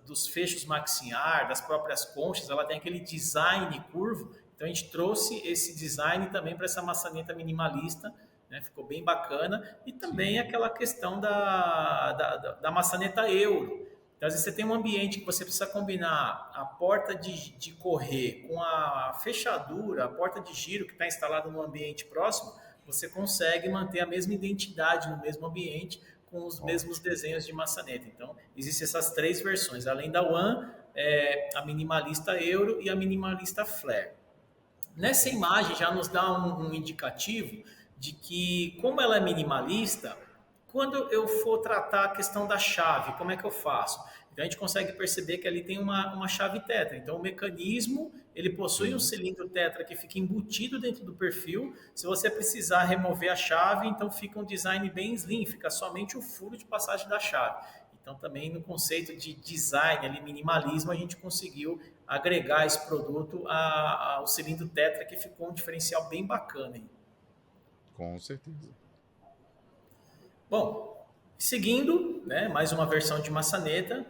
dos fechos maxiar, das próprias conchas, ela tem aquele design curvo. Então, a gente trouxe esse design também para essa maçaneta minimalista, né? Ficou bem bacana. E também sim, aquela questão da maçaneta euro. Então, às vezes você tem um ambiente que você precisa combinar a porta de correr com a fechadura, a porta de giro que está instalada no ambiente próximo, você consegue manter a mesma identidade no mesmo ambiente com os mesmos ótimo. desenhos de maçaneta. Então, existem essas três versões. Além da One, a minimalista Euro e a minimalista Flare. Nessa Perfeito. imagem já nos dá um indicativo de que, como ela é minimalista, quando eu for tratar a questão da chave, como é que eu faço? Então a gente consegue perceber que ali tem uma chave tetra. Então o mecanismo ele possui um Sim. cilindro tetra que fica embutido dentro do perfil. Se você precisar remover a chave, então fica um design bem slim, fica somente o furo de passagem da chave. Então também no conceito de design, ali, minimalismo, a gente conseguiu agregar esse produto ao cilindro tetra, que ficou um diferencial bem bacana aí. Com certeza. Bom, seguindo, né, mais uma versão de maçaneta,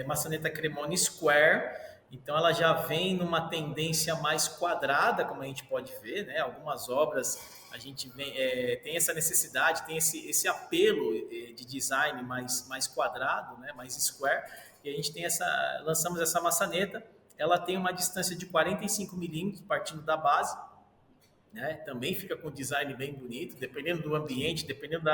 maçaneta Cremona Square. Então ela já vem numa tendência mais quadrada, como a gente pode ver, né? Algumas obras a gente tem essa necessidade, tem esse apelo de design mais quadrado, né? Mais square. E a gente lançamos essa maçaneta. Ela tem uma distância de 45 milímetros partindo da base, né? Também fica com um design bem bonito, dependendo do ambiente, dependendo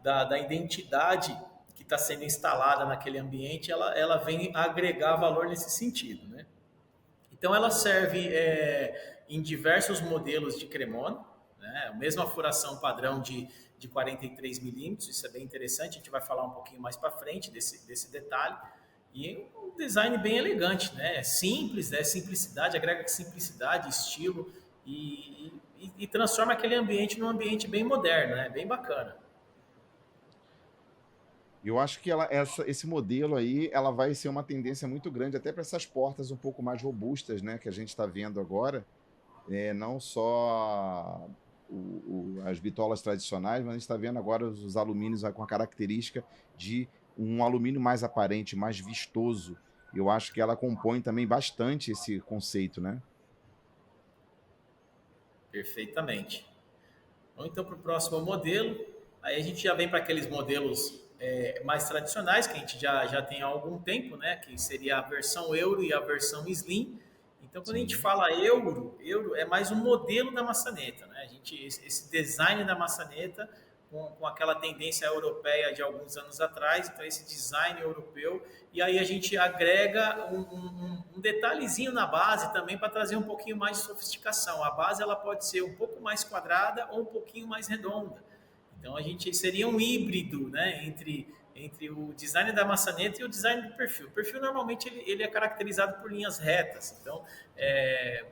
da identidade que está sendo instalada naquele ambiente, ela vem agregar valor nesse sentido, né? Então ela serve em diversos modelos de Cremona, né? A mesma furação padrão de 43 milímetros, isso é bem interessante, a gente vai falar um pouquinho mais para frente desse detalhe. E um design bem elegante, né? Simples, né? Simplicidade, agrega simplicidade, estilo e transforma aquele ambiente num ambiente bem moderno, né? Bem bacana. Eu acho que esse modelo aí, ela vai ser uma tendência muito grande até para essas portas um pouco mais robustas, né, que a gente está vendo agora. Não só as bitolas tradicionais, mas a gente está vendo agora os alumínios com a característica de um alumínio mais aparente, mais vistoso. Eu acho que ela compõe também bastante esse conceito, né? Perfeitamente. Vamos então para o próximo modelo. Aí a gente já vem para aqueles modelos mais tradicionais, que a gente já tem há algum tempo, né? Que seria a versão Euro e a versão Slim. Então, quando a gente Sim. fala Euro é mais um modelo da maçaneta, né? Esse design da maçaneta com aquela tendência europeia de alguns anos atrás, então esse design europeu, e aí a gente agrega um detalhezinho na base também para trazer um pouquinho mais de sofisticação. A base ela pode ser um pouco mais quadrada ou um pouquinho mais redonda. Então a gente seria um híbrido, né, entre o design da maçaneta e o design do perfil. O perfil normalmente ele é caracterizado por linhas retas. Então,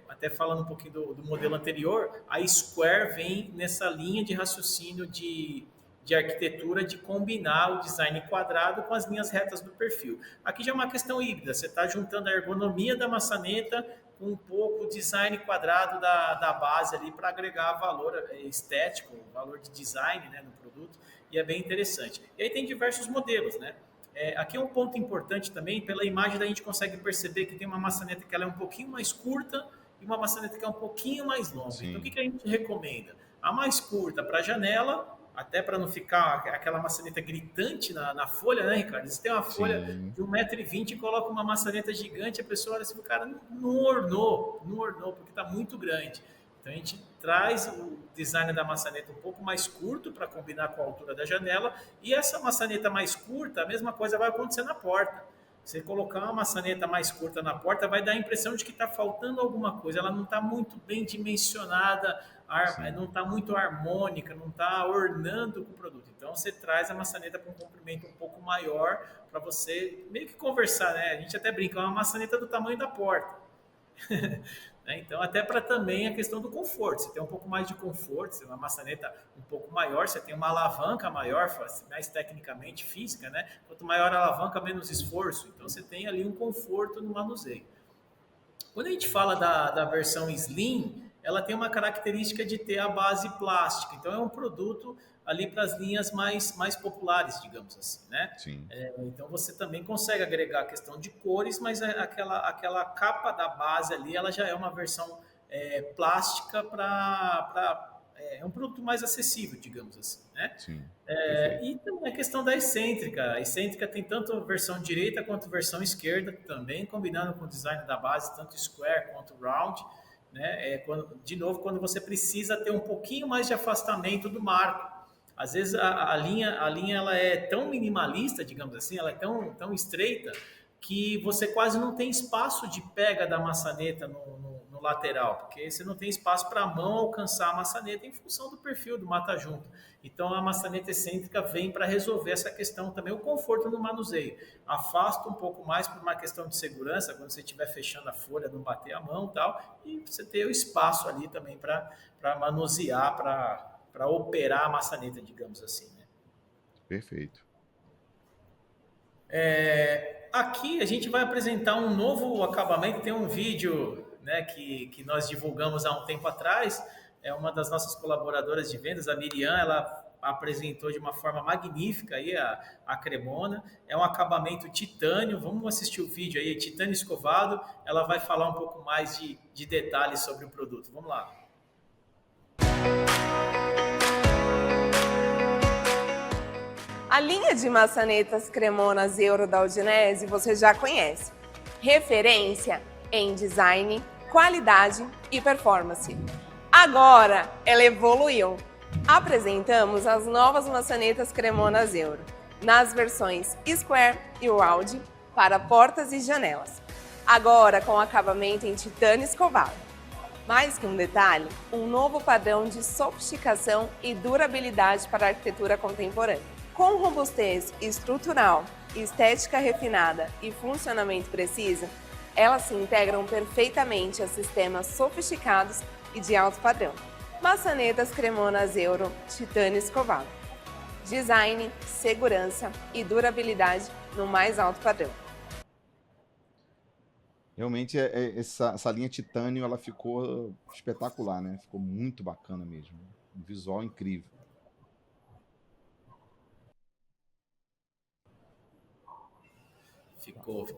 até falando um pouquinho do modelo anterior, a Square vem nessa linha de raciocínio de arquitetura de combinar o design quadrado com as linhas retas do perfil. Aqui já é uma questão híbrida, você está juntando a ergonomia da maçaneta com um pouco o design quadrado da base ali para agregar valor estético, valor de design, né, no produto, e é bem interessante. E aí tem diversos modelos, né? Aqui é um ponto importante também, pela imagem a gente consegue perceber que tem uma maçaneta que ela é um pouquinho mais curta e uma maçaneta que é um pouquinho mais longa. Sim. Então o que a gente recomenda? A mais curta para a janela, até para não ficar aquela maçaneta gritante na folha, né, Ricardo? Você tem uma folha Sim. de 1,20 m e coloca uma maçaneta gigante, a pessoa olha assim, o cara não ornou, porque está muito grande. Então a gente traz o design da maçaneta um pouco mais curto para combinar com a altura da janela, e essa maçaneta mais curta, a mesma coisa vai acontecer na porta. Você colocar uma maçaneta mais curta na porta vai dar a impressão de que está faltando alguma coisa, ela não está muito bem dimensionada, não está muito harmônica, não está ornando com o produto. Então você traz a maçaneta para um comprimento um pouco maior para você meio que conversar, né? A gente até brinca, é uma maçaneta do tamanho da porta. Então, até para também a questão do conforto. Você tem um pouco mais de conforto, você tem uma maçaneta um pouco maior, você tem uma alavanca maior, mais tecnicamente física, né? Quanto maior a alavanca, menos esforço. Então, você tem ali um conforto no manuseio. Quando a gente fala da versão Slim, ela tem uma característica de ter a base plástica. Então, é um produto ali para as linhas mais populares, digamos assim, né? Sim. Então você também consegue agregar a questão de cores, mas aquela capa da base ali, ela já é uma versão plástica é um produto mais acessível, digamos assim, né? Sim. E também a questão da excêntrica. A excêntrica tem tanto versão direita quanto versão esquerda também, combinando com o design da base, tanto square quanto round, né? Quando você precisa ter um pouquinho mais de afastamento do marco. Às vezes a linha ela é tão minimalista, digamos assim, ela é tão estreita que você quase não tem espaço de pega da maçaneta no no lateral, porque você não tem espaço para a mão alcançar a maçaneta em função do perfil do mata-junta. Então, a maçaneta excêntrica vem para resolver essa questão também, o conforto no manuseio. Afasta um pouco mais por uma questão de segurança, quando você estiver fechando a folha, não bater a mão e tal, e você ter o espaço ali também para manusear, para operar a maçaneta, digamos assim, né? Perfeito. Aqui a gente vai apresentar um novo acabamento. Tem um vídeo, né, que nós divulgamos há um tempo atrás. É uma das nossas colaboradoras de vendas, a Miriam, ela apresentou de uma forma magnífica aí a Cremona. É um acabamento titânio. Vamos assistir o vídeo aí, titânio escovado. Ela vai falar um pouco mais de detalhes sobre o produto. Vamos lá. A linha de maçanetas Cremonas Euro da Udinese você já conhece. Referência em design, qualidade e performance. Agora ela evoluiu. Apresentamos as novas maçanetas Cremonas Euro, nas versões Square e Round para portas e janelas. Agora com acabamento em titânio escovado. Mais que um detalhe, um novo padrão de sofisticação e durabilidade para a arquitetura contemporânea. Com robustez estrutural, estética refinada e funcionamento preciso, elas se integram perfeitamente a sistemas sofisticados e de alto padrão. Maçanetas Cremonas Euro Titânio escovado. Design, segurança e durabilidade no mais alto padrão. Realmente, essa linha titânio, ela ficou espetacular, né? Ficou muito bacana mesmo. Um visual incrível. Ficou.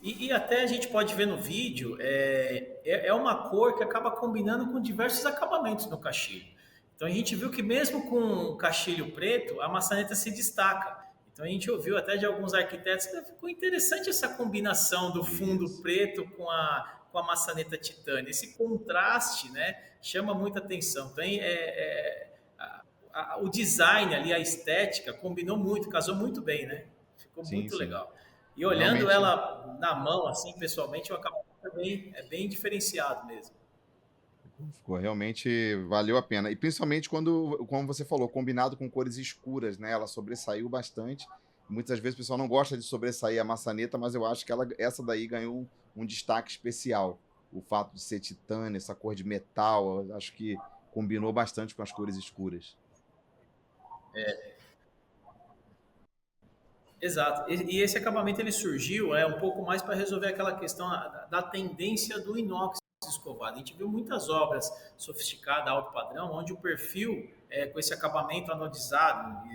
E até a gente pode ver no vídeo, é uma cor que acaba combinando com diversos acabamentos no caixilho. Então a gente viu que mesmo com o caixilho preto, a maçaneta se destaca. Então a gente ouviu até de alguns arquitetos que ficou interessante essa combinação do fundo preto com a maçaneta titânio. Esse contraste, né, chama muita atenção. Então o design ali, a estética, combinou muito, casou muito bem, né? Ficou muito legal. E olhando realmente, ela na mão, assim, pessoalmente, o acabamento é bem diferenciado mesmo. Ficou realmente, valeu a pena. E principalmente quando, como você falou, combinado com cores escuras, né? Ela sobressaiu bastante. Muitas vezes o pessoal não gosta de sobressair a maçaneta, mas eu acho que essa daí ganhou um destaque especial. O fato de ser titânio, essa cor de metal, eu acho que combinou bastante com as cores escuras. Exato. E esse acabamento ele surgiu um pouco mais para resolver aquela questão da tendência do inox escovado. A gente viu muitas obras sofisticadas, alto padrão, onde o perfil com esse acabamento anodizado,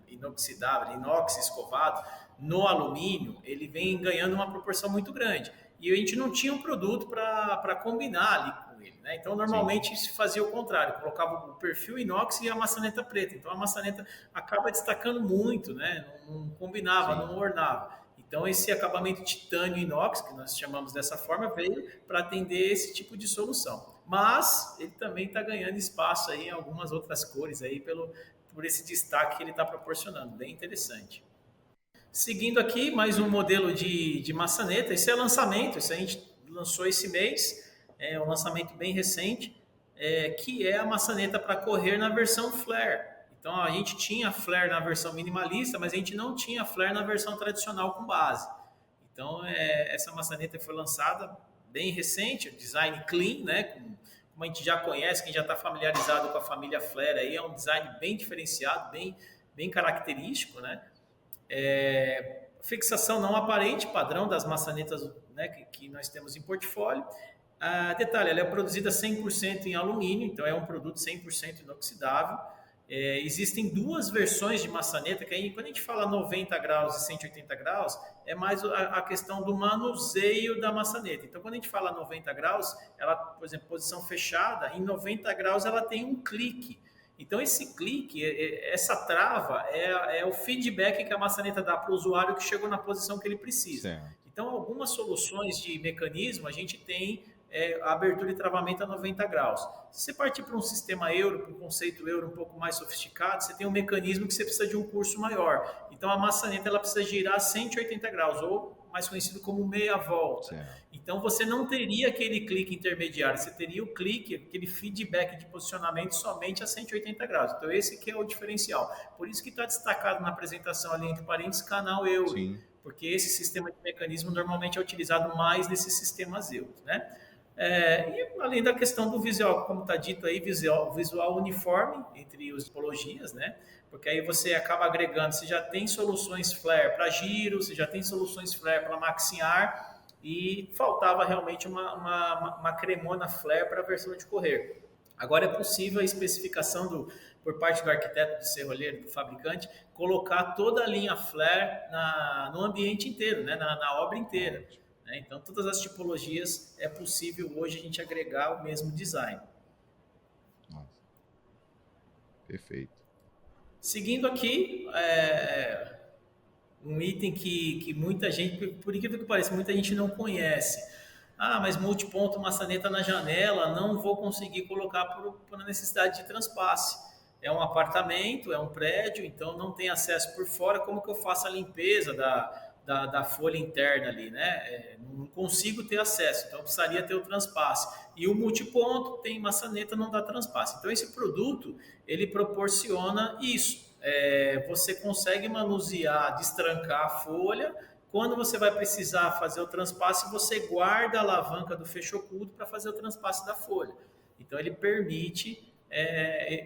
inoxidável, inox escovado, no alumínio, ele vem ganhando uma proporção muito grande. E a gente não tinha um produto para combinar ali com ele, né? Então, normalmente se fazia o contrário, colocava o perfil inox e a maçaneta preta. Então, a maçaneta acaba destacando muito, né? Não combinava, não ornava. Então, esse acabamento titânio inox, que nós chamamos dessa forma, veio para atender esse tipo de solução. Mas ele também está ganhando espaço aí em algumas outras cores aí por esse destaque que ele está proporcionando. Bem interessante. Seguindo aqui, mais um modelo de maçaneta. Esse é lançamento, esse a gente lançou esse mês, é um lançamento bem recente, que é a maçaneta para correr na versão flare. Então, a gente tinha flare na versão minimalista, mas a gente não tinha flare na versão tradicional com base. Então, essa maçaneta foi lançada bem recente, design clean, né? Como a gente já conhece, quem já está familiarizado com a família flare, aí é um design bem diferenciado, bem característico, né? Fixação não aparente, padrão das maçanetas, né, que nós temos em portfólio. Detalhe, ela é produzida 100% em alumínio, então é um produto 100% inoxidável. Existem duas versões de maçaneta, que aí, quando a gente fala 90 graus e 180 graus, é mais a questão do manuseio da maçaneta. Então, quando a gente fala 90 graus, ela, por exemplo, posição fechada, em 90 graus ela tem um clique. Então, esse clique, essa trava, é o feedback que a maçaneta dá para o usuário que chegou na posição que ele precisa. Certo. Então, algumas soluções de mecanismo, a gente tem a abertura e travamento a 90 graus. Se você partir para um sistema euro, para um conceito euro um pouco mais sofisticado, você tem um mecanismo que você precisa de um curso maior. Então, a maçaneta ela precisa girar 180 graus, ou mais conhecido como meia volta. Certo. Então, você não teria aquele clique intermediário, você teria o clique, aquele feedback de posicionamento somente a 180 graus. Então, esse que é o diferencial. Por isso que está destacado na apresentação ali entre parênteses, canal Euro, Sim. porque esse sistema de mecanismo normalmente é utilizado mais nesses sistemas Euro, né? E além da questão do visual, como está dito aí, visual uniforme entre as tipologias, né? Porque aí você acaba agregando, você já tem soluções flare para giro, você já tem soluções flare para maxiar, e faltava realmente uma cremona flare para a versão de correr. Agora é possível a especificação por parte do arquiteto, do serralheiro, do fabricante, colocar toda a linha flare no ambiente inteiro, né? na obra inteira. Né? Então, todas as tipologias é possível hoje a gente agregar o mesmo design. Nossa. Perfeito. Seguindo aqui, um item que muita gente, por incrível que pareça, muita gente não conhece. Ah, mas multiponto, maçaneta na janela, não vou conseguir colocar por necessidade de transpasse. É um apartamento, é um prédio, então não tem acesso por fora. Como que eu faço a limpeza da folha interna ali, né? Não consigo ter acesso, então precisaria ter o transpasse. E o multiponto tem maçaneta, não dá transpasse. Então esse produto, ele proporciona isso. Você consegue manusear, destrancar a folha. Quando você vai precisar fazer o transpasse, você guarda a alavanca do fecho oculto para fazer o transpasse da folha. Então ele permite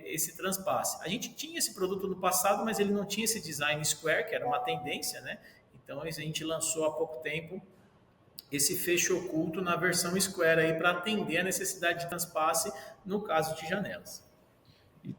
esse transpasse. A gente tinha esse produto no passado, mas ele não tinha esse design square, que era uma tendência, né? Então, a gente lançou há pouco tempo esse fecho oculto na versão Square aí para atender a necessidade de transpasse no caso de janelas.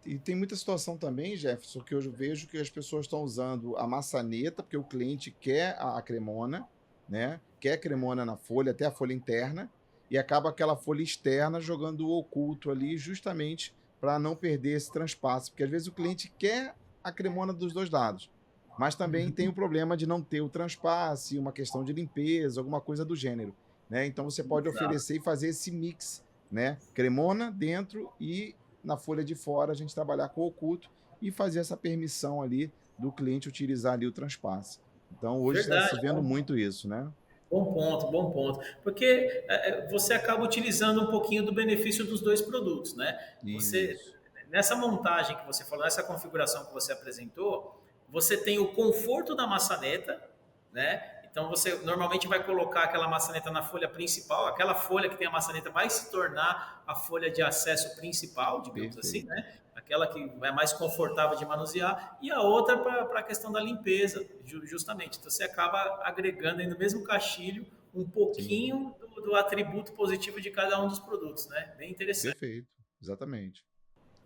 E tem muita situação também, Jefferson, que eu vejo que as pessoas estão usando a maçaneta, porque o cliente quer a cremona, né? Quer cremona na folha, até a folha interna, e acaba aquela folha externa jogando o oculto ali justamente para não perder esse transpasse, porque às vezes o cliente quer a cremona dos dois lados. Mas também tem o problema de não ter o transpasse, uma questão de limpeza, alguma coisa do gênero, né? Então você pode oferecer e fazer esse mix, né? Cremona dentro e na folha de fora a gente trabalhar com o oculto e fazer essa permissão ali do cliente utilizar ali o transpasse. Então hoje está se vendo muito isso, né? Bom ponto. Porque você acaba utilizando um pouquinho do benefício dos dois produtos, né? Você, nessa montagem que você falou, nessa configuração que você apresentou, você tem o conforto da maçaneta, né? Então, você normalmente vai colocar aquela maçaneta na folha principal, aquela folha que tem a maçaneta vai se tornar a folha de acesso principal, digamos assim, né? Aquela que é mais confortável de manusear, e a outra para a questão da limpeza, justamente. Então, você acaba agregando aí no mesmo caixilho um pouquinho do atributo positivo de cada um dos produtos, né? Bem interessante. Perfeito, exatamente.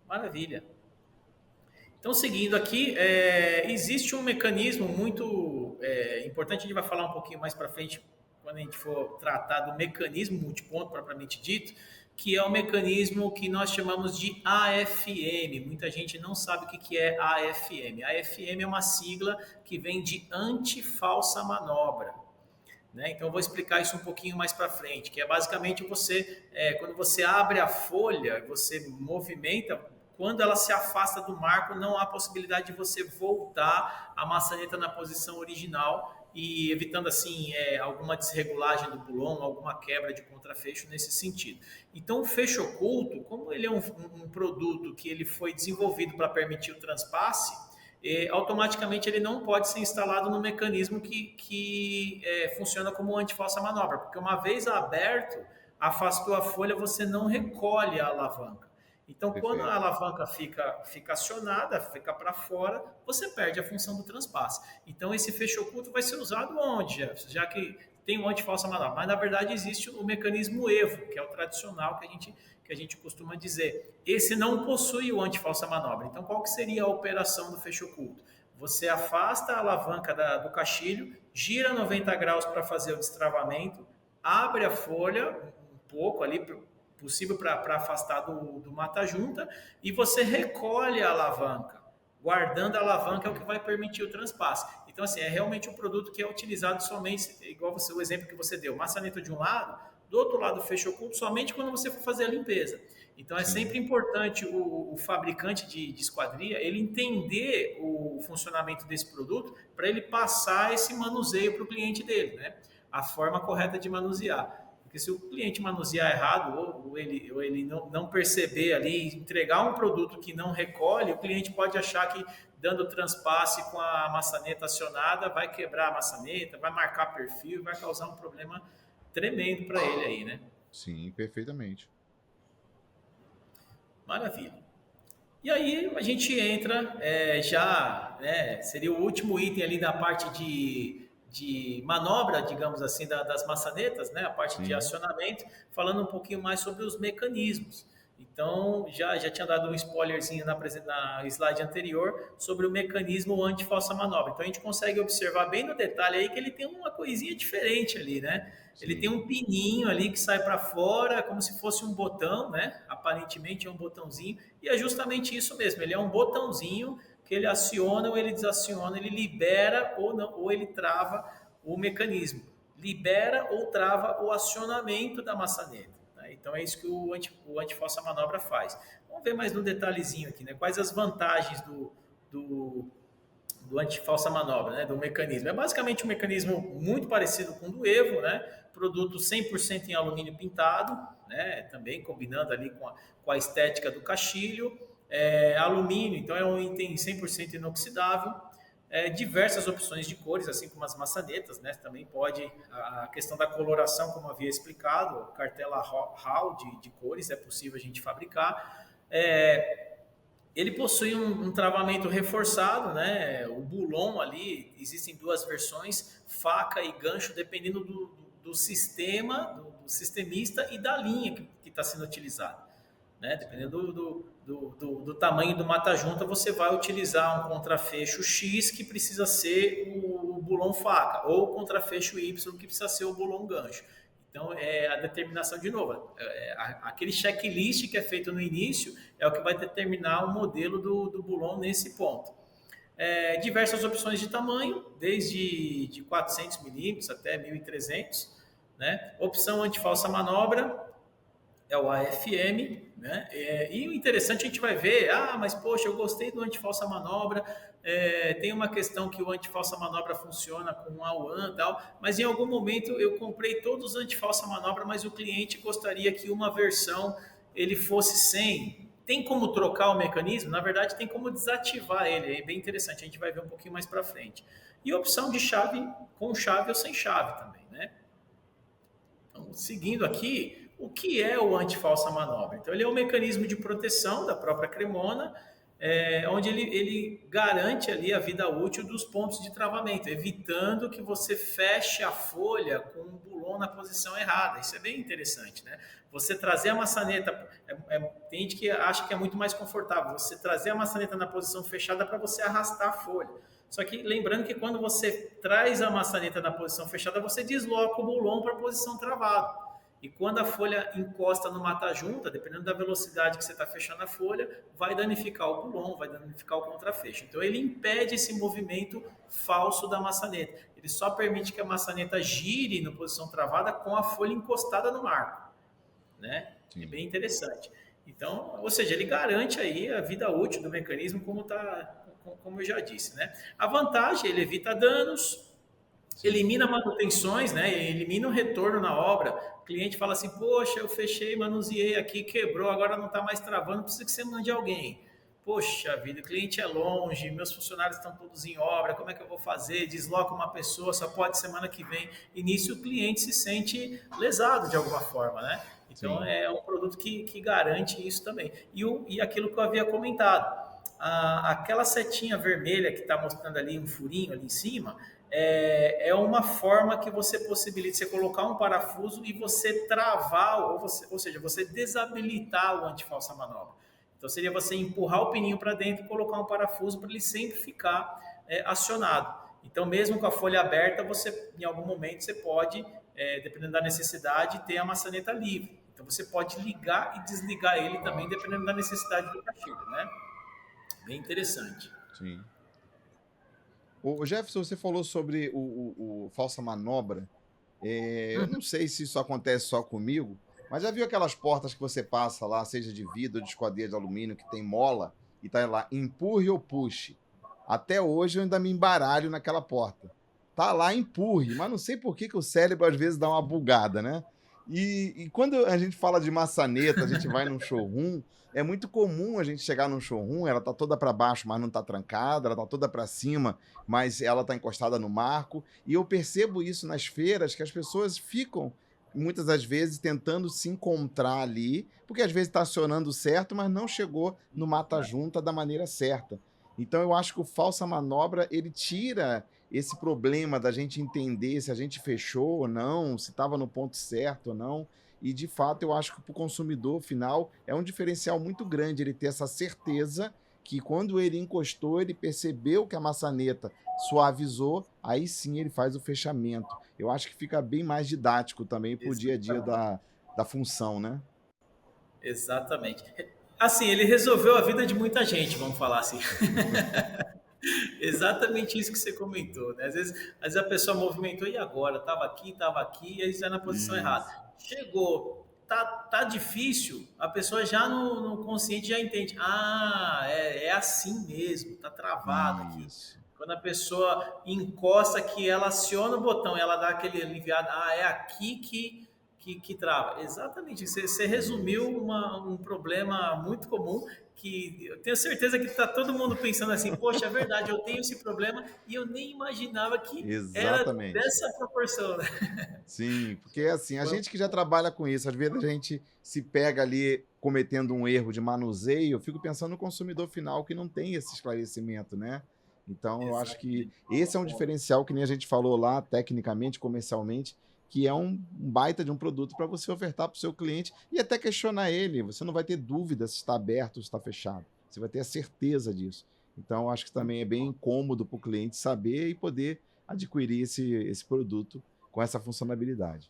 Maravilha. Então, seguindo aqui, existe um mecanismo muito importante, a gente vai falar um pouquinho mais para frente, quando a gente for tratar do mecanismo multiponto propriamente dito, que é o mecanismo que nós chamamos de AFM. Muita gente não sabe o que é AFM. AFM é uma sigla que vem de anti-falsa manobra. Né? Então, eu vou explicar isso um pouquinho mais para frente, que é basicamente quando você abre a folha, você movimenta. Quando ela se afasta do marco, não há possibilidade de você voltar a maçaneta na posição original e evitando assim alguma desregulagem do pulão, alguma quebra de contrafecho nesse sentido. Então, o fecho oculto, como ele é um produto que ele foi desenvolvido para permitir o transpasse, automaticamente ele não pode ser instalado no mecanismo que funciona como anti-falsa manobra, porque uma vez aberto, afastou a folha, você não recolhe a alavanca. Então, quando a alavanca fica acionada, fica para fora, você perde a função do transpasse. Então, esse fecho oculto vai ser usado onde, Jefferson? Já que tem um anti-falsa manobra. Mas, na verdade, existe o mecanismo EVO, que é o tradicional que a gente costuma dizer. Esse não possui o anti-falsa manobra. Então, qual que seria a operação do fecho oculto? Você afasta a alavanca do caixilho, gira 90 graus para fazer o destravamento, abre a folha um pouco ali, possível para afastar do mata-junta, e você recolhe a alavanca. Guardando a alavanca é o que vai permitir o transpasse. Então, assim, é realmente um produto que é utilizado somente, igual o exemplo que você deu, maçaneta de um lado, do outro lado o fecho oculto, somente quando você for fazer a limpeza. Então, é sempre importante o fabricante de esquadria, ele entender o funcionamento desse produto para ele passar esse manuseio para o cliente dele, né? a forma correta de manusear. Porque se o cliente manusear errado, ou ele não perceber ali, entregar um produto que não recolhe, o cliente pode achar que dando transpasse com a maçaneta acionada vai quebrar a maçaneta, vai marcar perfil, vai causar um problema tremendo para ele aí, né? Sim, perfeitamente. Maravilha. E aí a gente entra seria o último item ali da parte de manobra, digamos assim, das maçanetas, né? A parte de Sim. acionamento, falando um pouquinho mais sobre os mecanismos. Então, já tinha dado um spoilerzinho na slide anterior sobre o mecanismo anti-falsa manobra. Então, a gente consegue observar bem no detalhe aí que ele tem uma coisinha diferente ali, né? Ele Sim. tem um pininho ali que sai para fora, como se fosse um botão, né? Aparentemente é um botãozinho, e é justamente isso mesmo. Ele é um botãozinho que ele aciona ou ele desaciona, ele libera ou não, ou ele trava o mecanismo. Libera ou trava o acionamento da maçaneta. Né? Então é isso que o anti-falsa manobra faz. Vamos ver mais no detalhezinho aqui, né? Quais as vantagens do anti-falsa manobra, né? Do mecanismo. É basicamente um mecanismo muito parecido com o do Evo, né? Produto 100% em alumínio pintado, né? Também combinando ali com a estética do caixilho. Alumínio, então é um item 100% inoxidável. Diversas opções de cores, assim como as maçanetas, né? Também pode, a questão da coloração, como havia explicado, cartela RAL de cores, é possível a gente fabricar. Ele possui um travamento reforçado, né? O bulon ali, existem duas versões, faca e gancho, dependendo do sistema, do sistemista e da linha que está sendo utilizada. Né? Dependendo do tamanho do mata-junta, você vai utilizar um contrafecho X que precisa ser o bulon faca, ou o contrafecho Y que precisa ser o bulon gancho. Então, a determinação, de novo, aquele checklist que é feito no início é o que vai determinar o modelo do bulon nesse ponto. Diversas opções de tamanho, desde de 400 milímetros até 1.300, né? Opção anti-falsa manobra é o AFM, né? E o interessante, a gente vai ver, mas poxa, eu gostei do anti-falsa manobra, tem uma questão que o anti-falsa manobra funciona com AUAN e tal, mas em algum momento eu comprei todos os anti-falsa manobra, mas o cliente gostaria que uma versão ele fosse sem. Tem como trocar o mecanismo? Na verdade, tem como desativar ele, é bem interessante, a gente vai ver um pouquinho mais para frente. E opção de chave, com chave ou sem chave também, né? Então, seguindo aqui, o que é o anti-falsa manobra? Então, ele é um mecanismo de proteção da própria Cremona, onde ele garante ali a vida útil dos pontos de travamento, evitando que você feche a folha com um bulon na posição errada. Isso é bem interessante, né? Você trazer a maçaneta, tem gente que acha que é muito mais confortável, você trazer a maçaneta na posição fechada para você arrastar a folha. Só que lembrando que quando você traz a maçaneta na posição fechada, você desloca o bulon para a posição travada. E quando a folha encosta no mata-junta, dependendo da velocidade que você está fechando a folha, vai danificar o bulon, vai danificar o contrafecho. Então, ele impede esse movimento falso da maçaneta. Ele só permite que a maçaneta gire na posição travada com a folha encostada no marco. Né? É bem interessante. Então, ou seja, ele garante aí a vida útil do mecanismo, como eu já disse. Né? A vantagem, ele evita danos, elimina manutenções, né? Elimina o retorno na obra. O cliente fala assim, poxa, eu fechei, manuseei aqui, quebrou, agora não está mais travando, precisa que você mande alguém. Poxa vida, o cliente é longe, meus funcionários estão todos em obra, como é que eu vou fazer? Desloca uma pessoa, só pode semana que vem. E nisso o cliente se sente lesado de alguma forma, né? Então, Sim. É um produto que garante isso também. E aquilo que eu havia comentado, aquela setinha vermelha que está mostrando ali um furinho ali em cima, é uma forma que você possibilita você colocar um parafuso e você travar, ou seja, você desabilitar o anti-falsa manobra. Então, seria você empurrar o pininho para dentro e colocar um parafuso para ele sempre ficar acionado. Então, mesmo com a folha aberta, em algum momento, você pode, dependendo da necessidade, ter a maçaneta livre. Então, você pode ligar e desligar ele também, dependendo da necessidade do caixilho, né? Bem interessante. Sim. O Jefferson, você falou sobre o falsa manobra. Eu não sei se isso acontece só comigo, mas já viu aquelas portas que você passa lá, seja de vidro ou de esquadria de alumínio, que tem mola, e tá lá, empurre ou puxe. Até hoje eu ainda me embaralho naquela porta. tá lá, empurre, mas não sei por que o cérebro às vezes dá uma bugada, né? E quando a gente fala de maçaneta, a gente vai num showroom, é muito comum a gente chegar num showroom, ela tá toda para baixo, mas não tá trancada, ela tá toda para cima, mas ela tá encostada no marco, e eu percebo isso nas feiras, que as pessoas ficam muitas das vezes tentando se encontrar ali, porque às vezes está acionando certo, mas não chegou no mata-junta da maneira certa. Então eu acho que o falsa manobra, ele tira esse problema da gente entender se a gente fechou ou não, se estava no ponto certo ou não. E de fato eu acho que para o consumidor final é um diferencial muito grande ele ter essa certeza que quando ele encostou, ele percebeu que a maçaneta suavizou, aí sim ele faz o fechamento. Eu acho que fica bem mais didático também para o dia a dia da função, né? Exatamente. Assim, ele resolveu a vida de muita gente, vamos falar assim. Exatamente isso que você comentou, né? Às vezes a pessoa movimentou e agora? Estava aqui, e aí está na posição errada. Isso. Chegou, tá difícil, a pessoa já no consciente já entende. Ah, é assim mesmo, tá travado aqui. Isso. Quando a pessoa encosta que ela aciona o botão, ela dá aquele aliviado, é aqui que trava. Exatamente, você resumiu um problema muito comum que eu tenho certeza que está todo mundo pensando assim, poxa, é verdade, eu tenho esse problema e eu nem imaginava que era Exatamente. dessa proporção, né? Sim, porque assim, a gente que já trabalha com isso, às vezes a gente se pega ali cometendo um erro de manuseio, eu fico pensando no consumidor final que não tem esse esclarecimento, né? Então, eu acho que Exatamente. esse é um diferencial que nem a gente falou lá, tecnicamente, comercialmente, que é um baita de um produto para você ofertar para o seu cliente e até questionar ele. Você não vai ter dúvida se está aberto ou se está fechado. Você vai ter a certeza disso. Então, eu acho que também é bem cômodo para o cliente saber e poder adquirir esse produto com essa funcionalidade.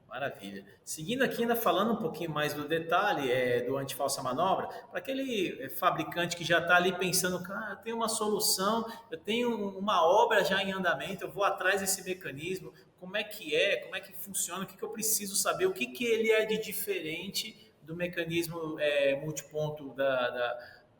Maravilha. Seguindo aqui, ainda falando um pouquinho mais do detalhe do antifalsa manobra, para aquele fabricante que já está ali pensando, cara, eu tenho uma solução, eu tenho uma obra já em andamento, eu vou atrás desse mecanismo, como é, como é que funciona, o que eu preciso saber, o que ele é de diferente do mecanismo multiponto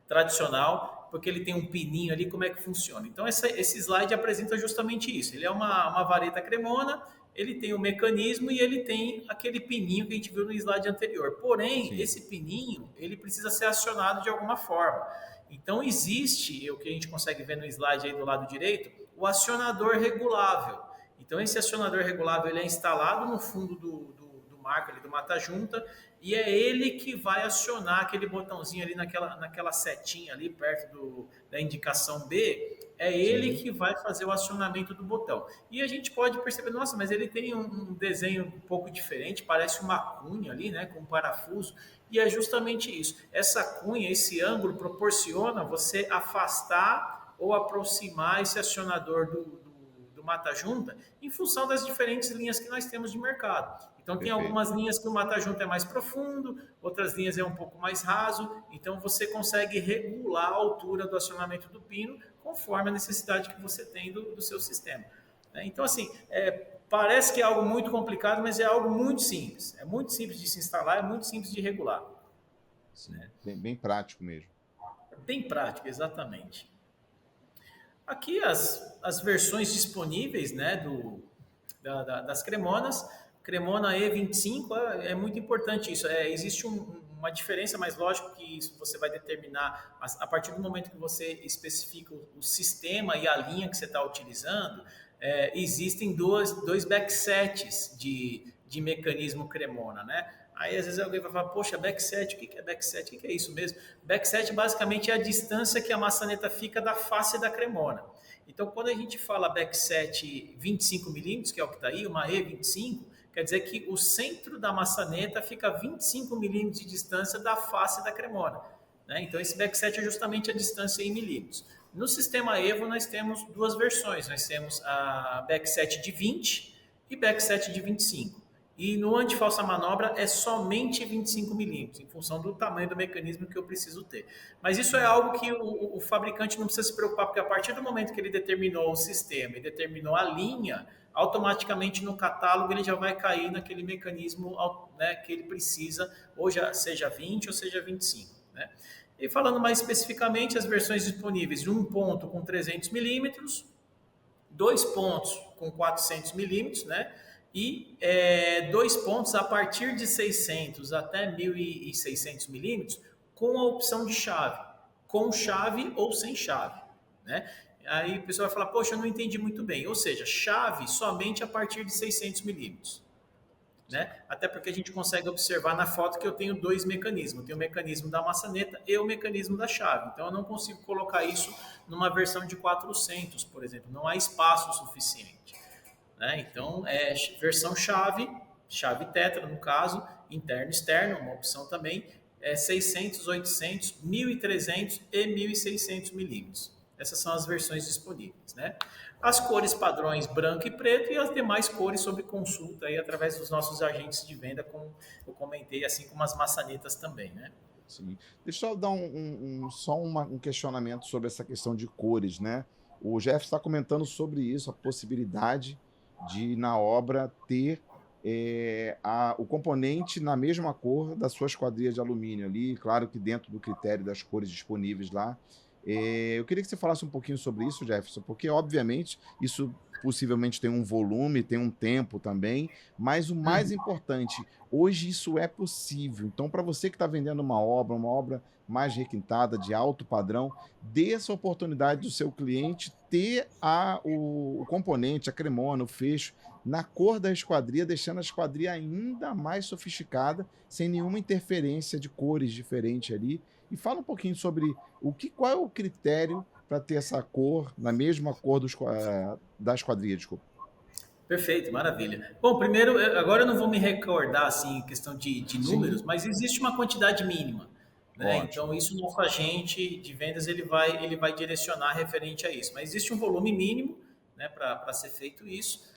tradicional, porque ele tem um pininho ali, como é que funciona. Então, esse slide apresenta justamente isso. Ele é uma vareta cremona, ele tem o mecanismo e ele tem aquele pininho que a gente viu no slide anterior. Porém, Sim. esse pininho, ele precisa ser acionado de alguma forma. Então, existe, o que a gente consegue ver no slide aí do lado direito, o acionador regulável. Então, esse acionador regulável ele é instalado no fundo do marco ali do mata-junta e é ele que vai acionar aquele botãozinho ali naquela setinha ali perto da indicação B, é ele Sim. que vai fazer o acionamento do botão. E a gente pode perceber, nossa, mas ele tem um desenho um pouco diferente, parece uma cunha ali, né, com um parafuso, e é justamente isso. Essa cunha, esse ângulo proporciona você afastar ou aproximar esse acionador do mata-junta em função das diferentes linhas que nós temos de mercado. Então, tem Perfeito. algumas linhas que o mata-junta é mais profundo, outras linhas é um pouco mais raso, então você consegue regular a altura do acionamento do pino conforme a necessidade que você tem do seu sistema. Então, assim, parece que é algo muito complicado, mas é algo muito simples. É muito simples de se instalar, é muito simples de regular. Sim. Bem prático mesmo. Bem prático, exatamente. Aqui as versões disponíveis, né, das cremonas. Cremona E25 é muito importante isso. Existe uma diferença, mas lógico que isso você vai determinar a partir do momento que você especifica o sistema e a linha que você está utilizando. Existem dois backsets de mecanismo Cremona, né? Aí às vezes alguém vai falar, poxa, backset, o que é backset? O que é isso mesmo? Backset basicamente é a distância que a maçaneta fica da face da cremona. Então, quando a gente fala backset 25 milímetros, que é o que está aí, uma E25, quer dizer que o centro da maçaneta fica a 25 milímetros de distância da face da cremona. Né? Então, esse backset é justamente a distância em milímetros. No sistema Evo, nós temos duas versões. Nós temos a backset de 20 e backset de 25. E no antifalsa manobra é somente 25 milímetros, em função do tamanho do mecanismo que eu preciso ter. Mas isso é algo que o fabricante não precisa se preocupar, porque a partir do momento que ele determinou o sistema e determinou a linha, automaticamente no catálogo ele já vai cair naquele mecanismo, né, que ele precisa, ou já seja 20 ou seja 25. Né? E falando mais especificamente, as versões disponíveis de um ponto com 300 milímetros, 2 pontos com 400 milímetros, né? E 2 pontos a partir de 600 até 1.600 milímetros com a opção de chave, com chave ou sem chave, né? Aí a pessoa vai falar, poxa, eu não entendi muito bem. Ou seja, chave somente a partir de 600 milímetros. Né? Até porque a gente consegue observar na foto que eu tenho 2 mecanismos. Eu tenho o mecanismo da maçaneta e o mecanismo da chave. Então, eu não consigo colocar isso numa versão de 400, por exemplo. Não há espaço suficiente. Né? Então, versão chave, chave tetra, no caso, interno e externo, uma opção também, 600, 800, 1.300 e 1.600 milímetros. Essas são as versões disponíveis, né? As cores padrões branco e preto e as demais cores sob consulta aí através dos nossos agentes de venda, como eu comentei, assim como as maçanetas também, né? Sim. Deixa eu dar um questionamento sobre essa questão de cores, né? O Jeff está comentando sobre isso, a possibilidade de, na obra, ter o componente na mesma cor da sua esquadria de alumínio ali, claro que dentro do critério das cores disponíveis lá. Eu queria que você falasse um pouquinho sobre isso, Jefferson, porque, obviamente, isso possivelmente tem um volume, tem um tempo também, mas o mais importante, hoje isso é possível. Então, para você que está vendendo uma obra mais requintada, de alto padrão, dê essa oportunidade do seu cliente ter o componente, a cremona, o fecho, na cor da esquadria, deixando a esquadria ainda mais sofisticada, sem nenhuma interferência de cores diferentes ali. E fala um pouquinho sobre qual é o critério para ter essa cor, na mesma cor da esquadria, desculpa. Perfeito, maravilha. Bom, primeiro, agora eu não vou me recordar, assim, em questão de números, mas existe uma quantidade mínima, né? Então, isso o nosso agente de vendas, ele vai direcionar referente a isso. Mas existe um volume mínimo, né, para ser feito isso.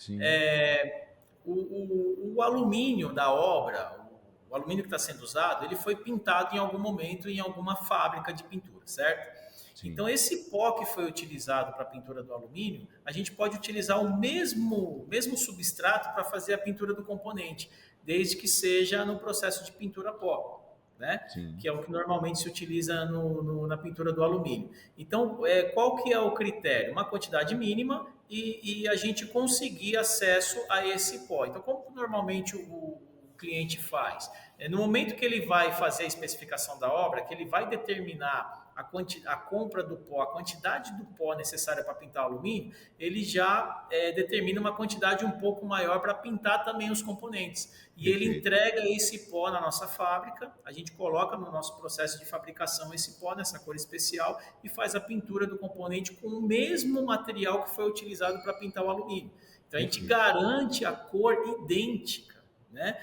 O alumínio da obra, o alumínio que está sendo usado, ele foi pintado em algum momento em alguma fábrica de pintura, certo? Sim. Então, esse pó que foi utilizado para a pintura do alumínio, a gente pode utilizar o mesmo substrato para fazer a pintura do componente, desde que seja no processo de pintura pó, né? Que é o que normalmente se utiliza na pintura do alumínio. Então, qual que é o critério? Uma quantidade mínima e a gente conseguir acesso a esse pó. Então, como normalmente o cliente faz? No momento que ele vai fazer a especificação da obra, que ele vai determinar a compra do pó, a quantidade do pó necessária para pintar alumínio, ele já determina uma quantidade um pouco maior para pintar também os componentes. E ele entrega esse pó na nossa fábrica, a gente coloca no nosso processo de fabricação esse pó nessa cor especial e faz a pintura do componente com o mesmo material que foi utilizado para pintar o alumínio. Então a gente garante a cor idêntica. Né?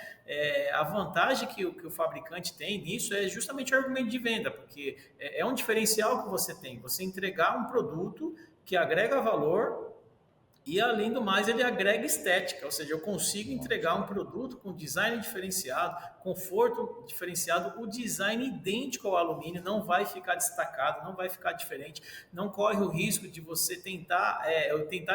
A vantagem que o fabricante tem nisso é justamente o argumento de venda, porque é um diferencial que você tem, você entregar um produto que agrega valor e, além do mais, ele agrega estética, ou seja, eu consigo entregar um produto com design diferenciado, conforto diferenciado, o design idêntico ao alumínio, não vai ficar destacado, não vai ficar diferente, não corre o risco de você tentar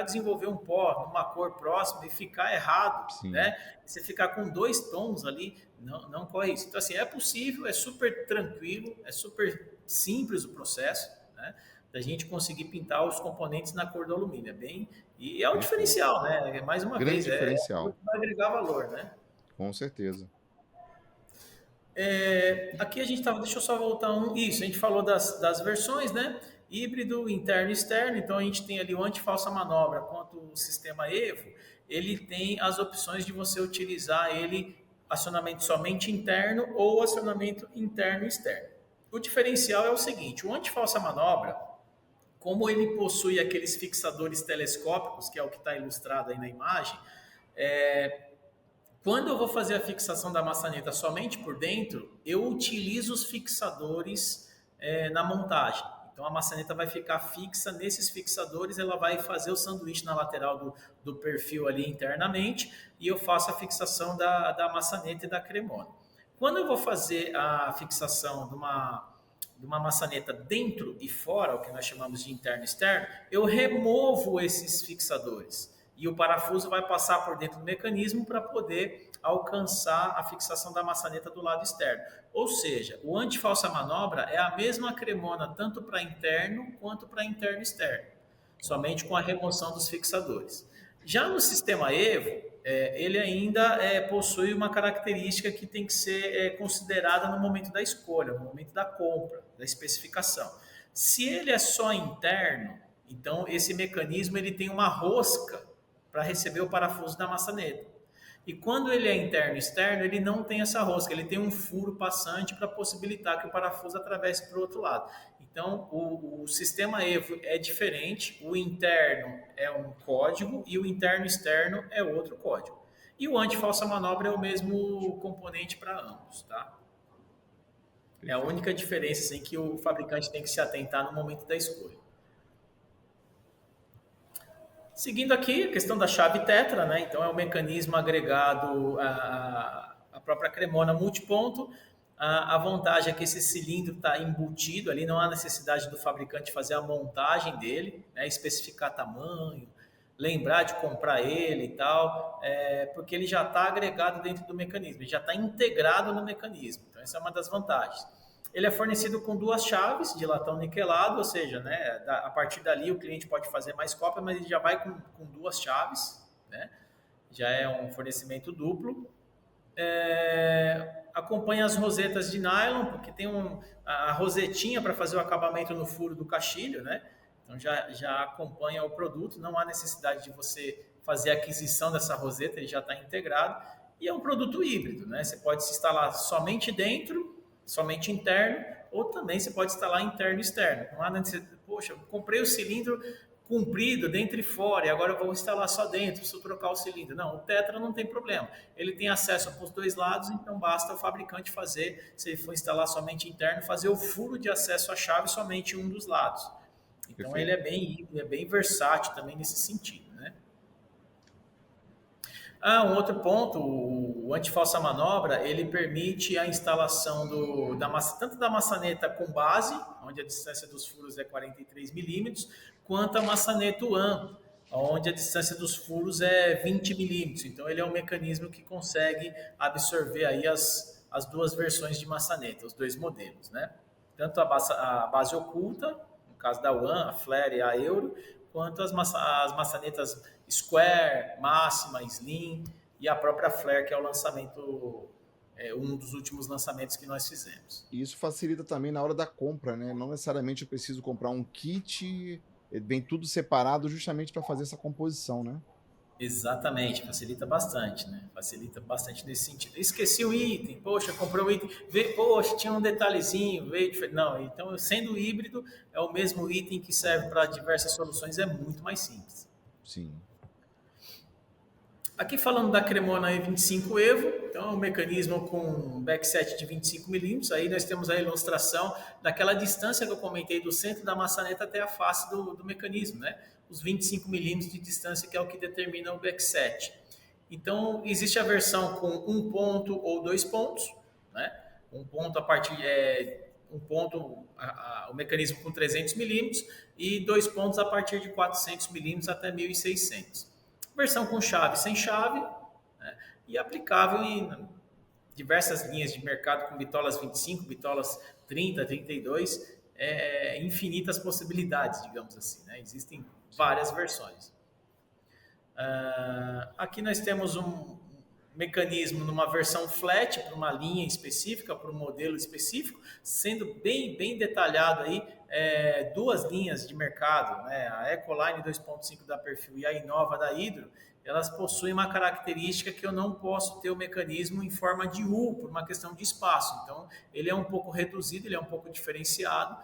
desenvolver um pó numa cor próxima e ficar errado, né? Você ficar com 2 tons ali, não corre isso. Então, assim, é possível, é super tranquilo, é super simples o processo, né? Da gente conseguir pintar os componentes na cor do alumínio. E é um diferencial, né? Mais uma vez, diferencial. Vai agregar valor, né? Com certeza. Aqui a gente estava, deixa eu só voltar isso, a gente falou das versões, né? Híbrido, interno e externo, então a gente tem ali o anti-falsa manobra quanto o sistema EVO, ele tem as opções de você utilizar ele acionamento somente interno ou acionamento interno e externo. O diferencial é o seguinte, o anti-falsa manobra, como ele possui aqueles fixadores telescópicos, que é o que está ilustrado aí na imagem, quando eu vou fazer a fixação da maçaneta somente por dentro, eu utilizo os fixadores na montagem. Então a maçaneta vai ficar fixa nesses fixadores, ela vai fazer o sanduíche na lateral do perfil ali internamente e eu faço a fixação da maçaneta e da cremona. Quando eu vou fazer a fixação de uma maçaneta dentro e fora, o que nós chamamos de interno e externo, eu removo esses fixadores e o parafuso vai passar por dentro do mecanismo para poder alcançar a fixação da maçaneta do lado externo. Ou seja, o anti-falsa manobra é a mesma cremona tanto para interno quanto para interno e externo. somente com a remoção dos fixadores. Já no sistema Evo, ele ainda possui uma característica que tem que ser considerada no momento da escolha, no momento da compra, da especificação. Se ele é só interno, então esse mecanismo ele tem uma rosca para receber o parafuso da maçaneta. E quando ele é interno e externo, ele não tem essa rosca, ele tem um furo passante para possibilitar que o parafuso atravesse para o outro lado. Então, o sistema Evo é diferente, o interno é um código e o interno e externo é outro código. E o anti-falsa manobra é o mesmo componente para ambos, tá? É a única diferença assim, que o fabricante tem que se atentar no momento da escolha. Seguindo aqui, a questão da chave tetra, né? Então é um mecanismo agregado à própria cremona multiponto. A vantagem é que esse cilindro está embutido ali, não há necessidade do fabricante fazer a montagem dele, né? Especificar tamanho, lembrar de comprar ele e tal, porque ele já está agregado dentro do mecanismo, ele já está integrado no mecanismo. Então essa é uma das vantagens. Ele é fornecido com 2 chaves de latão niquelado, ou seja, né, a partir dali o cliente pode fazer mais cópias, mas ele já vai com 2 chaves, né? Já é um fornecimento duplo. Acompanha as rosetas de nylon, porque tem a rosetinha para fazer o acabamento no furo do caixilho, né? Então já acompanha o produto, não há necessidade de você fazer a aquisição dessa roseta, ele já está integrado. E é um produto híbrido, né? Você pode se instalar somente dentro, somente interno, ou também você pode instalar interno e externo. Não há necessidade, poxa, comprei o cilindro comprido dentro e fora, e agora eu vou instalar só dentro, preciso trocar o cilindro. Não, o Tetra não tem problema. Ele tem acesso para os 2 lados, então basta o fabricante fazer, se ele for instalar somente interno, fazer o furo de acesso à chave somente um dos lados. Então Perfeito. Ele é bem versátil também nesse sentido, né? Um outro ponto, o anti-falsa manobra, ele permite a instalação tanto da maçaneta com base, onde a distância dos furos é 43 milímetros, quanto a maçaneta UAN, onde a distância dos furos é 20 milímetros. Então, ele é um mecanismo que consegue absorver aí as 2 versões de maçaneta, os 2 modelos, né? Tanto a base oculta, no caso da UAN, a Flare e a Euro, quanto as maçanetas Square, Máxima, Slim e a própria Flare, que é o lançamento, um dos últimos lançamentos que nós fizemos. E isso facilita também na hora da compra, né? Não necessariamente eu preciso comprar um kit, vem tudo separado justamente para fazer essa composição, né? Exatamente, facilita bastante, né? Facilita bastante nesse sentido. Esqueci o item, poxa, comprei um item, poxa, tinha um detalhezinho, veio diferente. Não, então, sendo híbrido, é o mesmo item que serve para diversas soluções, é muito mais simples. Sim. Aqui falando da Cremona E25 Evo, então é um mecanismo com backset de 25 milímetros, aí nós temos a ilustração daquela distância que eu comentei do centro da maçaneta até a face do mecanismo, né? Os 25 milímetros de distância que é o que determina o backset. Então, existe a versão com 1 ponto ou 2 pontos, né? Um ponto o mecanismo com 300 milímetros e 2 pontos a partir de 400 milímetros até 1.600. Versão com chave sem chave, né? E aplicável em diversas linhas de mercado com bitolas 25, bitolas 30, 32, infinitas possibilidades, digamos assim, né? Existem várias versões. Aqui nós temos um mecanismo numa versão flat, para uma linha específica, para um modelo específico, sendo bem detalhado aí, 2 linhas de mercado, né? A Ecoline 2.5 da Perfil e a Inova da Hydro, elas possuem uma característica que eu não posso ter o mecanismo em forma de U, por uma questão de espaço. Então, ele é um pouco reduzido, ele é um pouco diferenciado,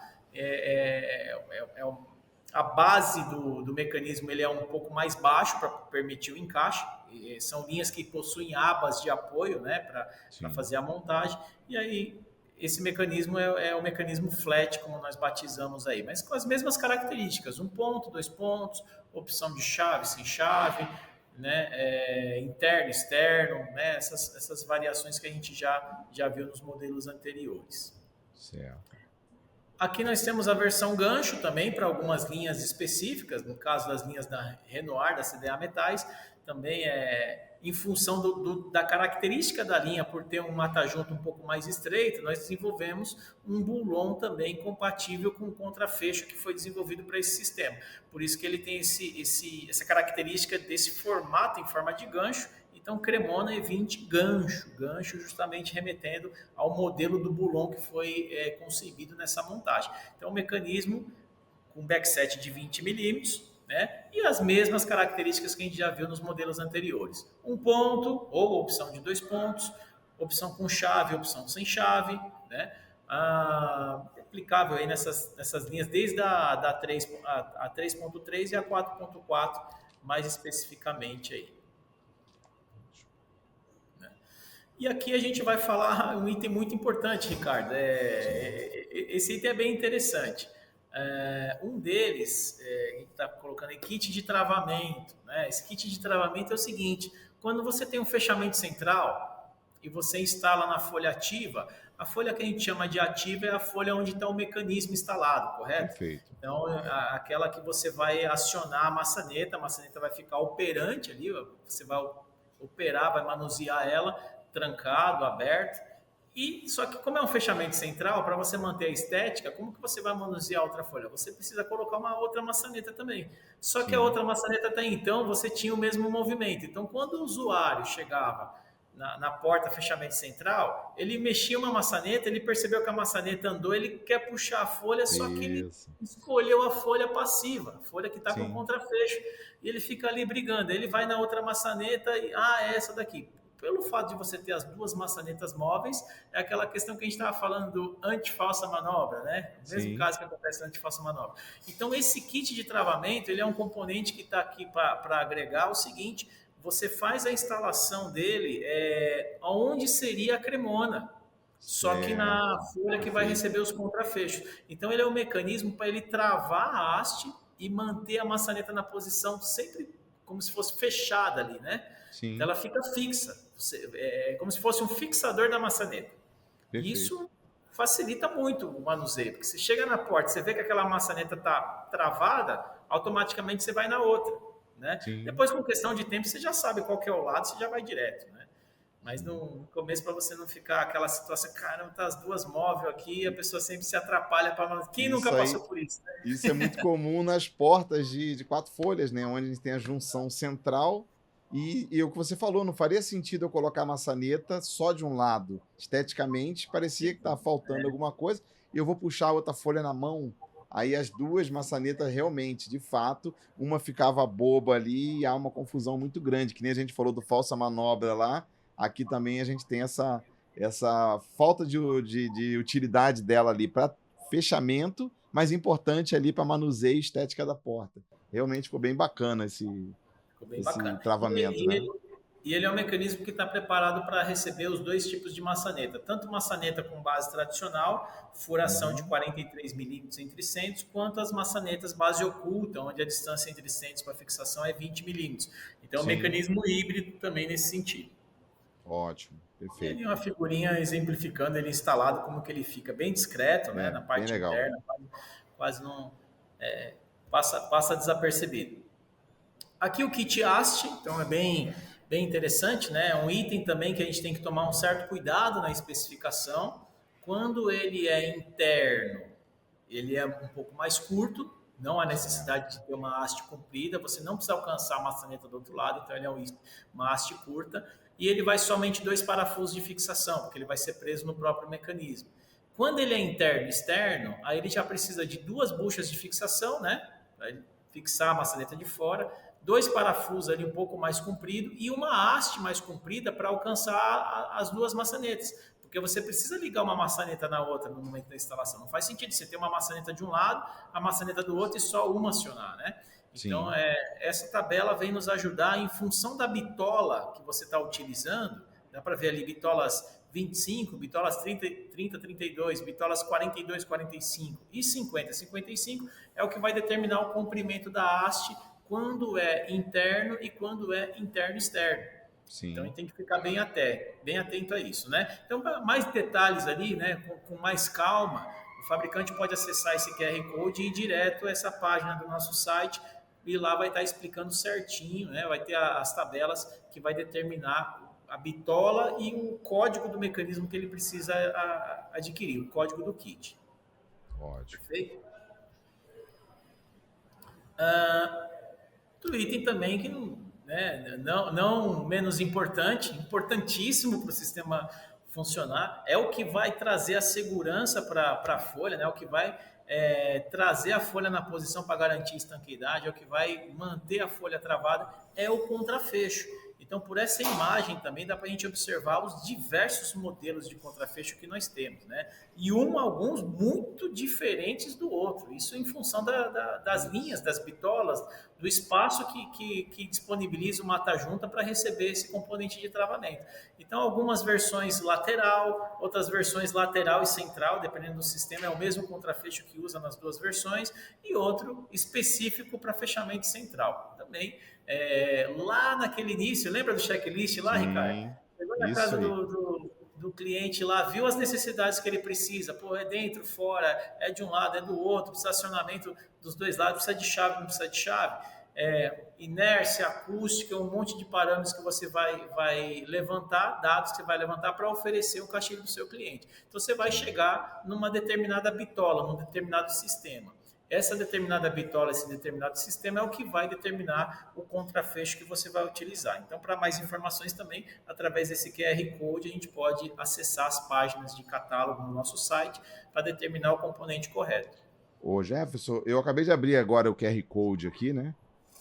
a base do mecanismo ele é um pouco mais baixo para permitir o encaixe. São linhas que possuem abas de apoio, né, para fazer a montagem. E aí, esse mecanismo é o mecanismo flat, como nós batizamos aí, mas com as mesmas características: 1 ponto, 2 pontos, opção de chave, sem chave, né, interno, externo, né, essas variações que a gente já viu nos modelos anteriores. Certo. Aqui nós temos a versão gancho também para algumas linhas específicas, no caso das linhas da Renoir, da CDA Metais, também em função da característica da linha, por ter um mata-junta um pouco mais estreito, nós desenvolvemos um bulon também compatível com o contrafecho que foi desenvolvido para esse sistema. Por isso que ele tem essa característica desse formato em forma de gancho. Então, Cremona E20 gancho justamente remetendo ao modelo do bulon que foi concebido nessa montagem. Então, um mecanismo com backset de 20 milímetros, né? E as mesmas características que a gente já viu nos modelos anteriores. Um ponto, ou opção de 2 pontos, opção com chave, opção sem chave, né? Aplicável aí nessas linhas, desde a 3.3 e a 4.4, mais especificamente aí. E aqui a gente vai falar um item muito importante, Ricardo. Esse item é bem interessante. Um deles, a gente está colocando aí, kit de travamento. Né? Esse kit de travamento é o seguinte: quando você tem um fechamento central e você instala na folha ativa, a folha que a gente chama de ativa é a folha onde está o mecanismo instalado, correto? Perfeito. Então, aquela que você vai acionar a maçaneta vai ficar operante ali, você vai operar, vai manusear ela, trancado, aberto. E só que como é um fechamento central, para você manter a estética, como que você vai manusear outra folha? Você precisa colocar uma outra maçaneta também. Só que a outra maçaneta até então você tinha o mesmo movimento. Então quando o usuário chegava na porta fechamento central, ele mexia uma maçaneta, ele percebeu que a maçaneta andou, ele quer puxar a folha, só que ele escolheu a folha passiva, a folha que está com contrafecho, e ele fica ali brigando. Ele vai na outra maçaneta e, é essa daqui. Pelo fato de você ter as duas maçanetas móveis, é aquela questão que a gente estava falando do anti-falsa manobra, né? O mesmo caso que acontece no anti-falsa manobra. Então, esse kit de travamento, ele é um componente que está aqui para agregar o seguinte: você faz a instalação dele onde seria a cremona, só que na folha que vai receber os contrafechos. Então, ele é um mecanismo para ele travar a haste e manter a maçaneta na posição sempre como se fosse fechada ali, né? Sim. Então ela fica fixa, como se fosse um fixador da maçaneta. Perfeito. Isso facilita muito o manuseio, porque você chega na porta, você vê que aquela maçaneta está travada, automaticamente você vai na outra, né? Depois, com questão de tempo, você já sabe qual que é o lado, você já vai direto, né? Mas no começo, para você não ficar aquela situação, caramba, tá as duas móveis aqui, a pessoa sempre se atrapalha para. Quem nunca passou por isso, né? Isso é muito comum nas portas de 4 folhas, né? Onde a gente tem a junção central. E o que você falou, não faria sentido eu colocar a maçaneta só de um lado. Esteticamente, parecia que estava faltando alguma coisa, e eu vou puxar a outra folha na mão. Aí as duas maçanetas realmente, de fato, uma ficava boba ali e há uma confusão muito grande, que nem a gente falou do falsa manobra lá, aqui também a gente tem essa falta de utilidade dela ali para fechamento, mas importante ali para manuseio e estética da porta. Realmente ficou bem bacana esse travamento, né? E ele é um mecanismo que está preparado para receber os dois tipos de maçaneta, tanto maçaneta com base tradicional, furação de 43 milímetros entre centros, quanto as maçanetas base oculta, onde a distância entre centros para fixação é 20 milímetros. Então é um mecanismo híbrido também nesse sentido. Ótimo, perfeito. Ele é uma figurinha exemplificando ele instalado, como que ele fica bem discreto, né, na parte interna, quase não passa desapercebido. Aqui o kit haste, então é bem interessante, né? É um item também que a gente tem que tomar um certo cuidado na especificação. Quando ele é interno, ele é um pouco mais curto, não há necessidade de ter uma haste comprida, você não precisa alcançar a maçaneta do outro lado, então ele é uma haste curta, e ele vai somente 2 parafusos de fixação, porque ele vai ser preso no próprio mecanismo. Quando ele é interno e externo, aí ele já precisa de 2 buchas de fixação, né? Para fixar a maçaneta de fora, 2 parafusos ali um pouco mais comprido e uma haste mais comprida para alcançar as 2 maçanetas, porque você precisa ligar uma maçaneta na outra no momento da instalação. Não faz sentido você ter uma maçaneta de um lado, a maçaneta do outro e só uma acionar, né? Então, essa tabela vem nos ajudar em função da bitola que você está utilizando. Dá para ver ali bitolas 25, bitolas 30, 32, bitolas 42, 45 e 50, 55 é o que vai determinar o comprimento da haste quando é interno e quando é interno-externo. Então, a gente tem que ficar bem atento a isso, né? Então, para mais detalhes ali, né, com mais calma, o fabricante pode acessar esse QR Code e ir direto a essa página do nosso site, e lá vai estar explicando certinho, né? Vai ter as tabelas que vai determinar a bitola e o código do mecanismo que ele precisa adquirir, o código do kit. Ótimo. Perfeito? Outro item também que né, não menos importante, importantíssimo para o sistema funcionar, é o que vai trazer a segurança para a folha, né, o que vai trazer a folha na posição para garantir estanqueidade, é o que vai manter a folha travada, é o contrafecho. Então, por essa imagem também dá para a gente observar os diversos modelos de contrafecho que nós temos, né? E alguns muito diferentes do outro. Isso em função das linhas, das bitolas, do espaço que disponibiliza o mata-junta para receber esse componente de travamento. Então, algumas versões lateral, outras versões lateral e central, dependendo do sistema, é o mesmo contrafecho que usa nas duas versões, e outro específico para fechamento central. Também lá naquele início, lembra do checklist lá, Sim, Ricardo? Chegou na casa do cliente lá, viu as necessidades que ele precisa, pô, é dentro, fora, é de um lado, é do outro, estacionamento dos dois lados, precisa de chave, não precisa de chave, inércia, acústica, um monte de parâmetros que você vai levantar, dados que você vai levantar para oferecer o caixilho do seu cliente. Então você vai chegar numa determinada bitola, num determinado sistema. Essa determinada bitola, esse determinado sistema é o que vai determinar o contrafecho que você vai utilizar. Então, para mais informações também, através desse QR Code, a gente pode acessar as páginas de catálogo no nosso site para determinar o componente correto. Ô Jefferson, eu acabei de abrir agora o QR Code aqui, né?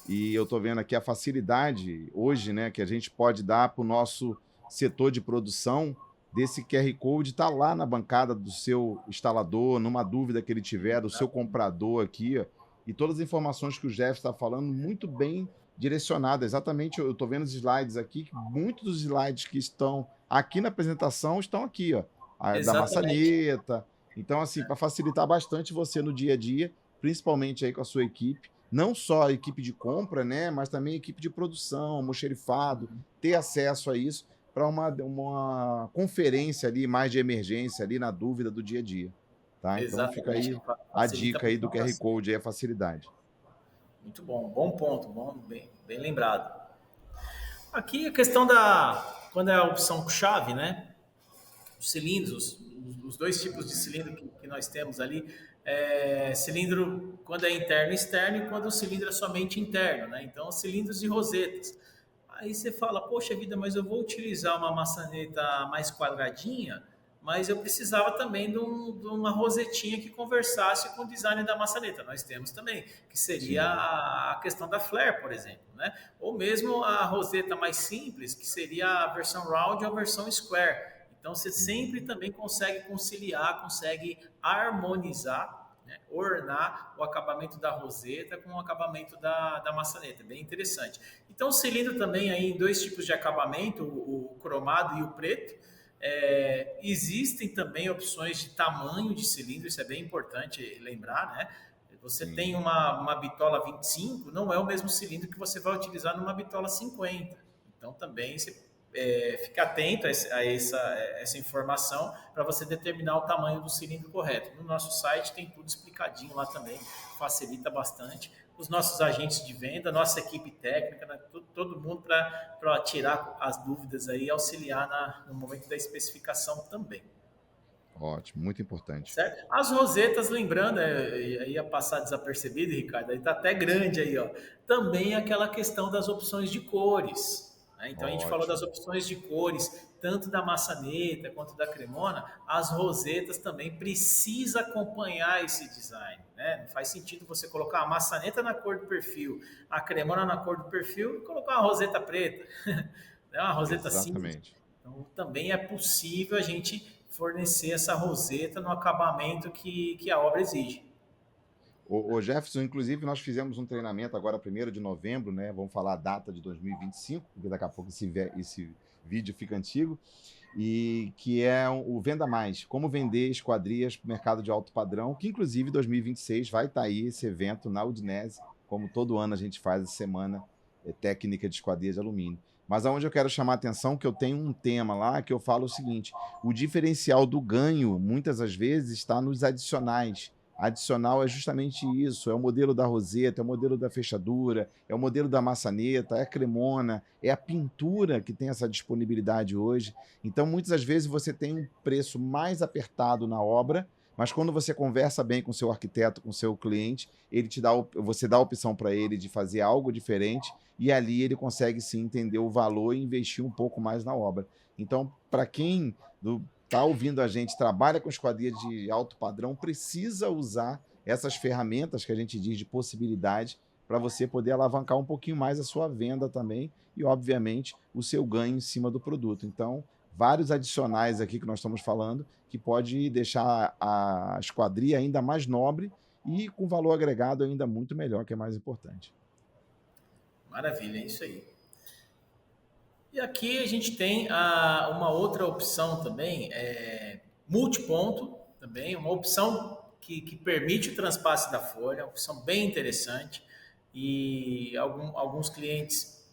E eu estou vendo aqui a facilidade hoje, né, que a gente pode dar para o nosso setor de produção desse QR Code tá lá na bancada do seu instalador, numa dúvida que ele tiver, do seu comprador aqui, ó, e todas as informações que o Jeff está falando, muito bem direcionadas. Exatamente, eu estou vendo os slides aqui, que muitos dos slides que estão aqui na apresentação estão aqui, ó, da maçaneta. Então, assim, para facilitar bastante você no dia a dia, principalmente aí com a sua equipe, não só a equipe de compra, né, mas também a equipe de produção, almoxerifado, ter acesso a isso, para uma conferência ali, mais de emergência ali, na dúvida do dia a dia. Tá? Então fica aí a dica aí do QR Code, aí a facilidade. Muito bom, bom ponto, bem lembrado. Aqui a questão quando é a opção chave, né? Os cilindros, os dois tipos de cilindro que nós temos ali, cilindro quando é interno e externo, e quando o cilindro é somente interno, né? Então, cilindros e rosetas. Aí você fala, poxa vida, mas eu vou utilizar uma maçaneta mais quadradinha, mas eu precisava também de uma rosetinha que conversasse com o design da maçaneta. Nós temos também, que seria a questão da flare, por exemplo, né? Ou mesmo a roseta mais simples, que seria a versão round ou a versão square. Então você sempre também consegue conciliar, consegue harmonizar, né, ornar o acabamento da roseta com o acabamento da maçaneta. Bem interessante. Então, o cilindro também aí em dois tipos de acabamento, o cromado e o preto. Existem também opções de tamanho de cilindro, isso é bem importante lembrar, né? Você tem uma bitola 25, não é o mesmo cilindro que você vai utilizar numa bitola 50. Então, também você fica atento a essa informação para você determinar o tamanho do cilindro correto. No nosso site tem tudo explicadinho lá também, facilita bastante. Os nossos agentes de venda, nossa equipe técnica, né, todo mundo para tirar as dúvidas aí e auxiliar no momento da especificação também. Ótimo, muito importante. Certo? As rosetas, lembrando, ia passar desapercebido, Ricardo, aí está até grande aí, ó. Também aquela questão das opções de cores. Então, a gente falou das opções de cores, tanto da maçaneta quanto da cremona, as rosetas também precisam acompanhar esse design. Né? Não faz sentido você colocar a maçaneta na cor do perfil, a cremona na cor do perfil e colocar uma roseta preta, uma roseta cinza. Então, também é possível a gente fornecer essa roseta no acabamento que a obra exige. O Jefferson, inclusive, nós fizemos um treinamento agora, 1º de novembro, né? Vamos falar a data de 2025, porque daqui a pouco esse vídeo fica antigo, e que é o Venda Mais, como vender esquadrias para o mercado de alto padrão, que inclusive 2026 vai estar aí esse evento na Udinese, como todo ano a gente faz a semana técnica de esquadrias de alumínio. Mas aonde eu quero chamar a atenção, que eu tenho um tema lá que eu falo o seguinte, o diferencial do ganho, muitas das vezes, está nos adicionais, adicional é justamente isso, é o modelo da roseta, é o modelo da fechadura, é o modelo da maçaneta, é a cremona, é a pintura que tem essa disponibilidade hoje. Então, muitas das vezes você tem um preço mais apertado na obra, mas quando você conversa bem com o seu arquiteto, com o seu cliente, você dá a opção para ele de fazer algo diferente e ali ele consegue sim entender o valor e investir um pouco mais na obra. Então, para quem está ouvindo a gente, trabalha com esquadria de alto padrão, precisa usar essas ferramentas que a gente diz de possibilidade para você poder alavancar um pouquinho mais a sua venda também e, obviamente, o seu ganho em cima do produto. Então, vários adicionais aqui que nós estamos falando que pode deixar a esquadria ainda mais nobre e com valor agregado ainda muito melhor, que é mais importante. Maravilha, é isso aí. E aqui a gente tem uma outra opção também, multiponto também, uma opção que permite o transpasse da folha, uma opção bem interessante. E alguns clientes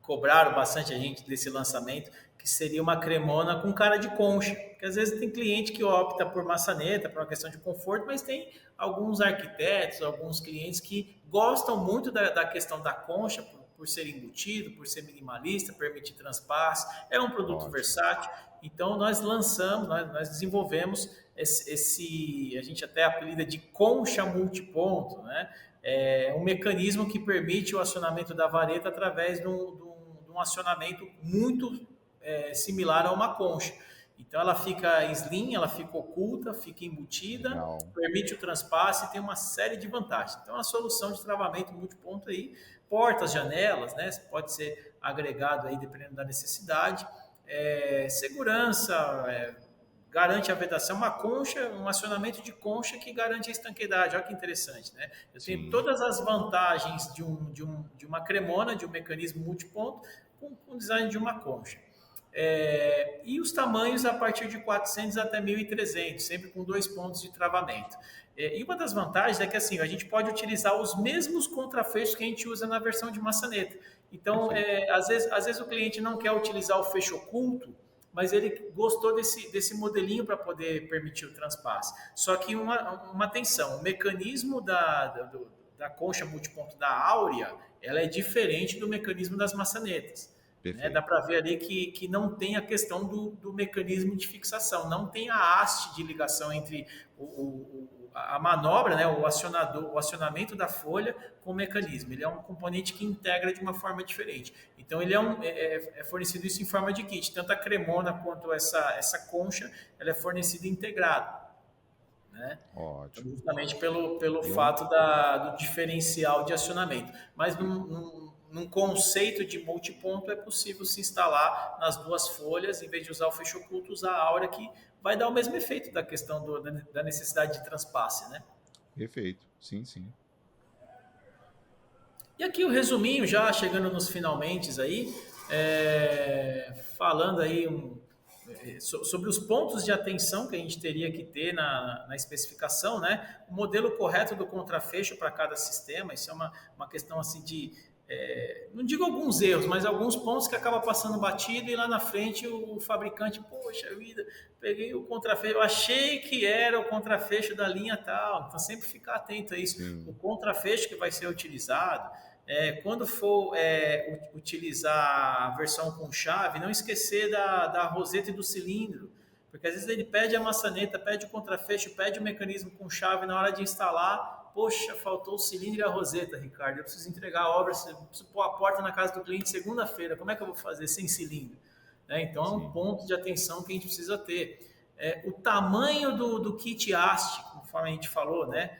cobraram bastante a gente desse lançamento, que seria uma cremona com cara de concha. Porque às vezes tem cliente que opta por maçaneta, por uma questão de conforto, mas tem alguns arquitetos, alguns clientes que gostam muito da questão da concha, por ser embutido, por ser minimalista, permitir transpasse. É um produto versátil. Então, nós lançamos, nós desenvolvemos a gente até apelida de concha multiponto, né? É um mecanismo que permite o acionamento da vareta através de um acionamento muito similar a uma concha. Então, ela fica slim, ela fica oculta, fica embutida, permite o transpasse e tem uma série de vantagens. Então, a solução de travamento multiponto aí, portas, janelas, né? Pode ser agregado aí dependendo da necessidade. Segurança, garante a vedação, uma concha, um acionamento de concha que garante a estanqueidade. Olha que interessante, né? Eu tenho todas as vantagens de uma cremona, de um mecanismo multiponto, com o design de uma concha. E os tamanhos a partir de 400 até 1.300, sempre com 2 pontos de travamento. E uma das vantagens é que assim, a gente pode utilizar os mesmos contrafechos que a gente usa na versão de maçaneta. Então, às vezes o cliente não quer utilizar o fecho oculto, mas ele gostou desse modelinho para poder permitir o transpasse. Só que uma atenção, o mecanismo da concha multiponto da Áurea, ela é diferente do mecanismo das maçanetas. Né? Dá para ver ali que não tem a questão do mecanismo de fixação, não tem a haste de ligação entre a manobra, né? o acionamento da folha com o mecanismo. Ele é um componente que integra de uma forma diferente. Então, ele é fornecido isso em forma de kit. Tanto a cremona quanto essa concha, ela é fornecida integrado. Né? Ótimo. Justamente pelo fato do diferencial de acionamento. Mas num conceito de multiponto é possível se instalar nas duas folhas, em vez de usar o fecho oculto, usar a Áurea, que vai dar o mesmo efeito da questão da necessidade de transpasse, né? Perfeito, sim. E aqui o resuminho, já chegando nos finalmente aí, falando aí sobre os pontos de atenção que a gente teria que ter na especificação, né? O modelo correto do contrafecho para cada sistema, isso é uma questão assim de... não digo alguns erros, mas alguns pontos que acaba passando batido e lá na frente o fabricante, poxa vida, peguei o contrafecho, eu achei que era o contrafecho da linha tal, então sempre ficar atento a isso. O contrafecho que vai ser utilizado, quando for utilizar a versão com chave, não esquecer da roseta e do cilindro, porque às vezes ele pede a maçaneta, pede o contrafecho, pede o mecanismo com chave na hora de instalar. Poxa, faltou o cilindro e a roseta, Ricardo. Eu preciso entregar a obra, preciso pôr a porta na casa do cliente segunda-feira. Como é que eu vou fazer sem cilindro? Então, é um ponto de atenção que a gente precisa ter. O tamanho do kit haste, conforme a gente falou, né?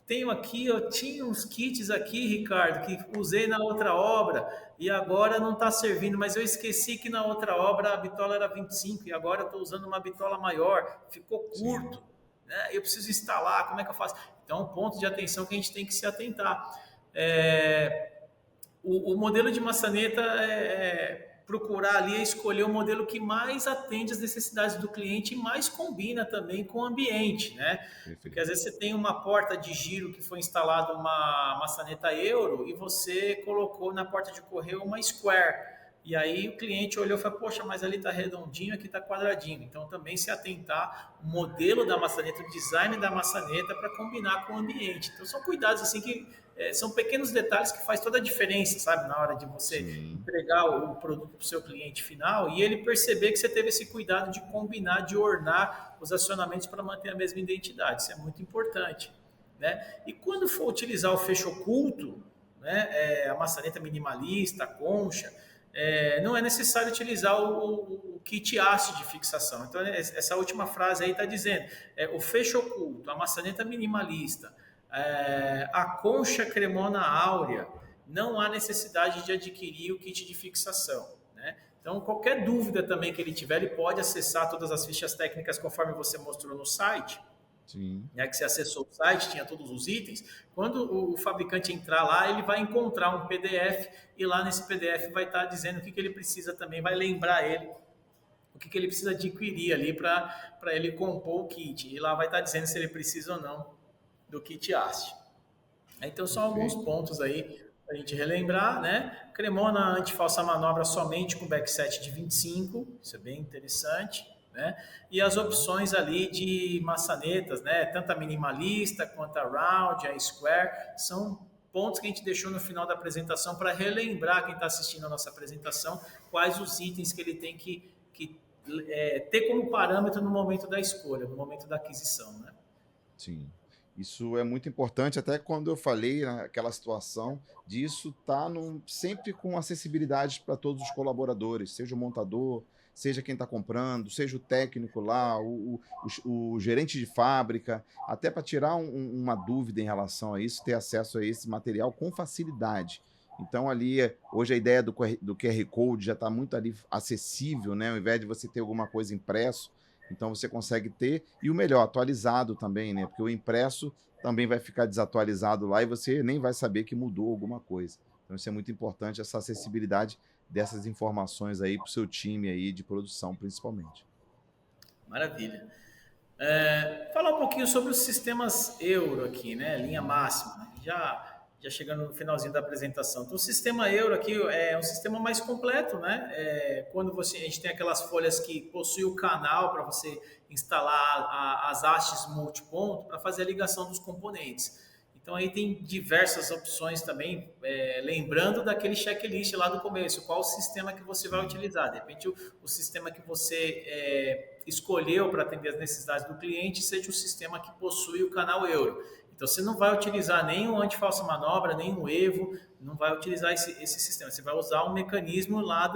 Eu tinha uns kits aqui, Ricardo, que usei na outra obra e agora não está servindo, mas eu esqueci que na outra obra a bitola era 25 e agora estou usando uma bitola maior, ficou curto. Né? Eu preciso instalar, como é que eu faço? Então, um ponto de atenção que a gente tem que se atentar. O modelo de maçaneta procurar ali escolher o modelo que mais atende às necessidades do cliente e mais combina também com o ambiente, né? Porque às vezes você tem uma porta de giro que foi instalada uma maçaneta Euro e você colocou na porta de correio uma Square. E aí o cliente olhou e falou, poxa, mas ali está redondinho, aqui está quadradinho. Então também se atentar o modelo da maçaneta, o design da maçaneta para combinar com o ambiente. Então são cuidados assim que são pequenos detalhes que faz toda a diferença, sabe, na hora de você entregar o produto para o seu cliente final e ele perceber que você teve esse cuidado de combinar, de ornar os acionamentos para manter a mesma identidade. Isso é muito importante, né? E quando for utilizar o fecho oculto, né, a maçaneta minimalista, a concha, não é necessário utilizar o kit haste de fixação. Então, essa última frase aí está dizendo, o fecho oculto, a maçaneta minimalista, a concha cremona áurea, não há necessidade de adquirir o kit de fixação, né? Então, qualquer dúvida também que ele tiver, ele pode acessar todas as fichas técnicas conforme você mostrou no site. Sim. Que você acessou o site, tinha todos os itens. Quando o fabricante entrar lá, ele vai encontrar um PDF e lá nesse PDF vai estar dizendo o que ele precisa também, vai lembrar ele o que ele precisa adquirir ali para ele compor o kit. E lá vai estar dizendo se ele precisa ou não do kit haste. Então são alguns pontos aí para a gente relembrar, né? Cremona anti-falsa manobra somente com backset de 25, isso é bem interessante. Né? E as opções ali de maçanetas, né? Tanto a minimalista quanto a round, a square, são pontos que a gente deixou no final da apresentação para relembrar quem está assistindo a nossa apresentação quais os itens que ele tem que ter como parâmetro no momento da escolha, no momento da aquisição. Né? Sim, isso é muito importante, até quando eu falei naquela situação disso, tá sempre com acessibilidade para todos os colaboradores, seja o montador, seja quem está comprando, seja o técnico lá, o gerente de fábrica, até para tirar uma dúvida em relação a isso, ter acesso a esse material com facilidade. Então, ali, hoje a ideia do QR Code já está muito ali acessível, né? Ao invés de você ter alguma coisa impresso, então você consegue ter, e o melhor, atualizado também, né? Porque o impresso também vai ficar desatualizado lá e você nem vai saber que mudou alguma coisa. Então, isso é muito importante, essa acessibilidade dessas informações aí para o seu time aí de produção, principalmente. Maravilha. Falar um pouquinho sobre os sistemas Euro aqui, né? Linha máxima. Já chegando no finalzinho da apresentação. Então, o sistema Euro aqui é um sistema mais completo, né? Quando a gente tem aquelas folhas que possuem o canal para você instalar as hastes multiponto para fazer a ligação dos componentes. Então, aí tem diversas opções também, lembrando daquele checklist lá do começo, qual o sistema que você vai utilizar. De repente, o sistema que você escolheu para atender as necessidades do cliente seja o sistema que possui o canal Euro. Então, você não vai utilizar nem o anti-falsa manobra, nem o Evo, não vai utilizar esse sistema. Você vai usar um mecanismo lá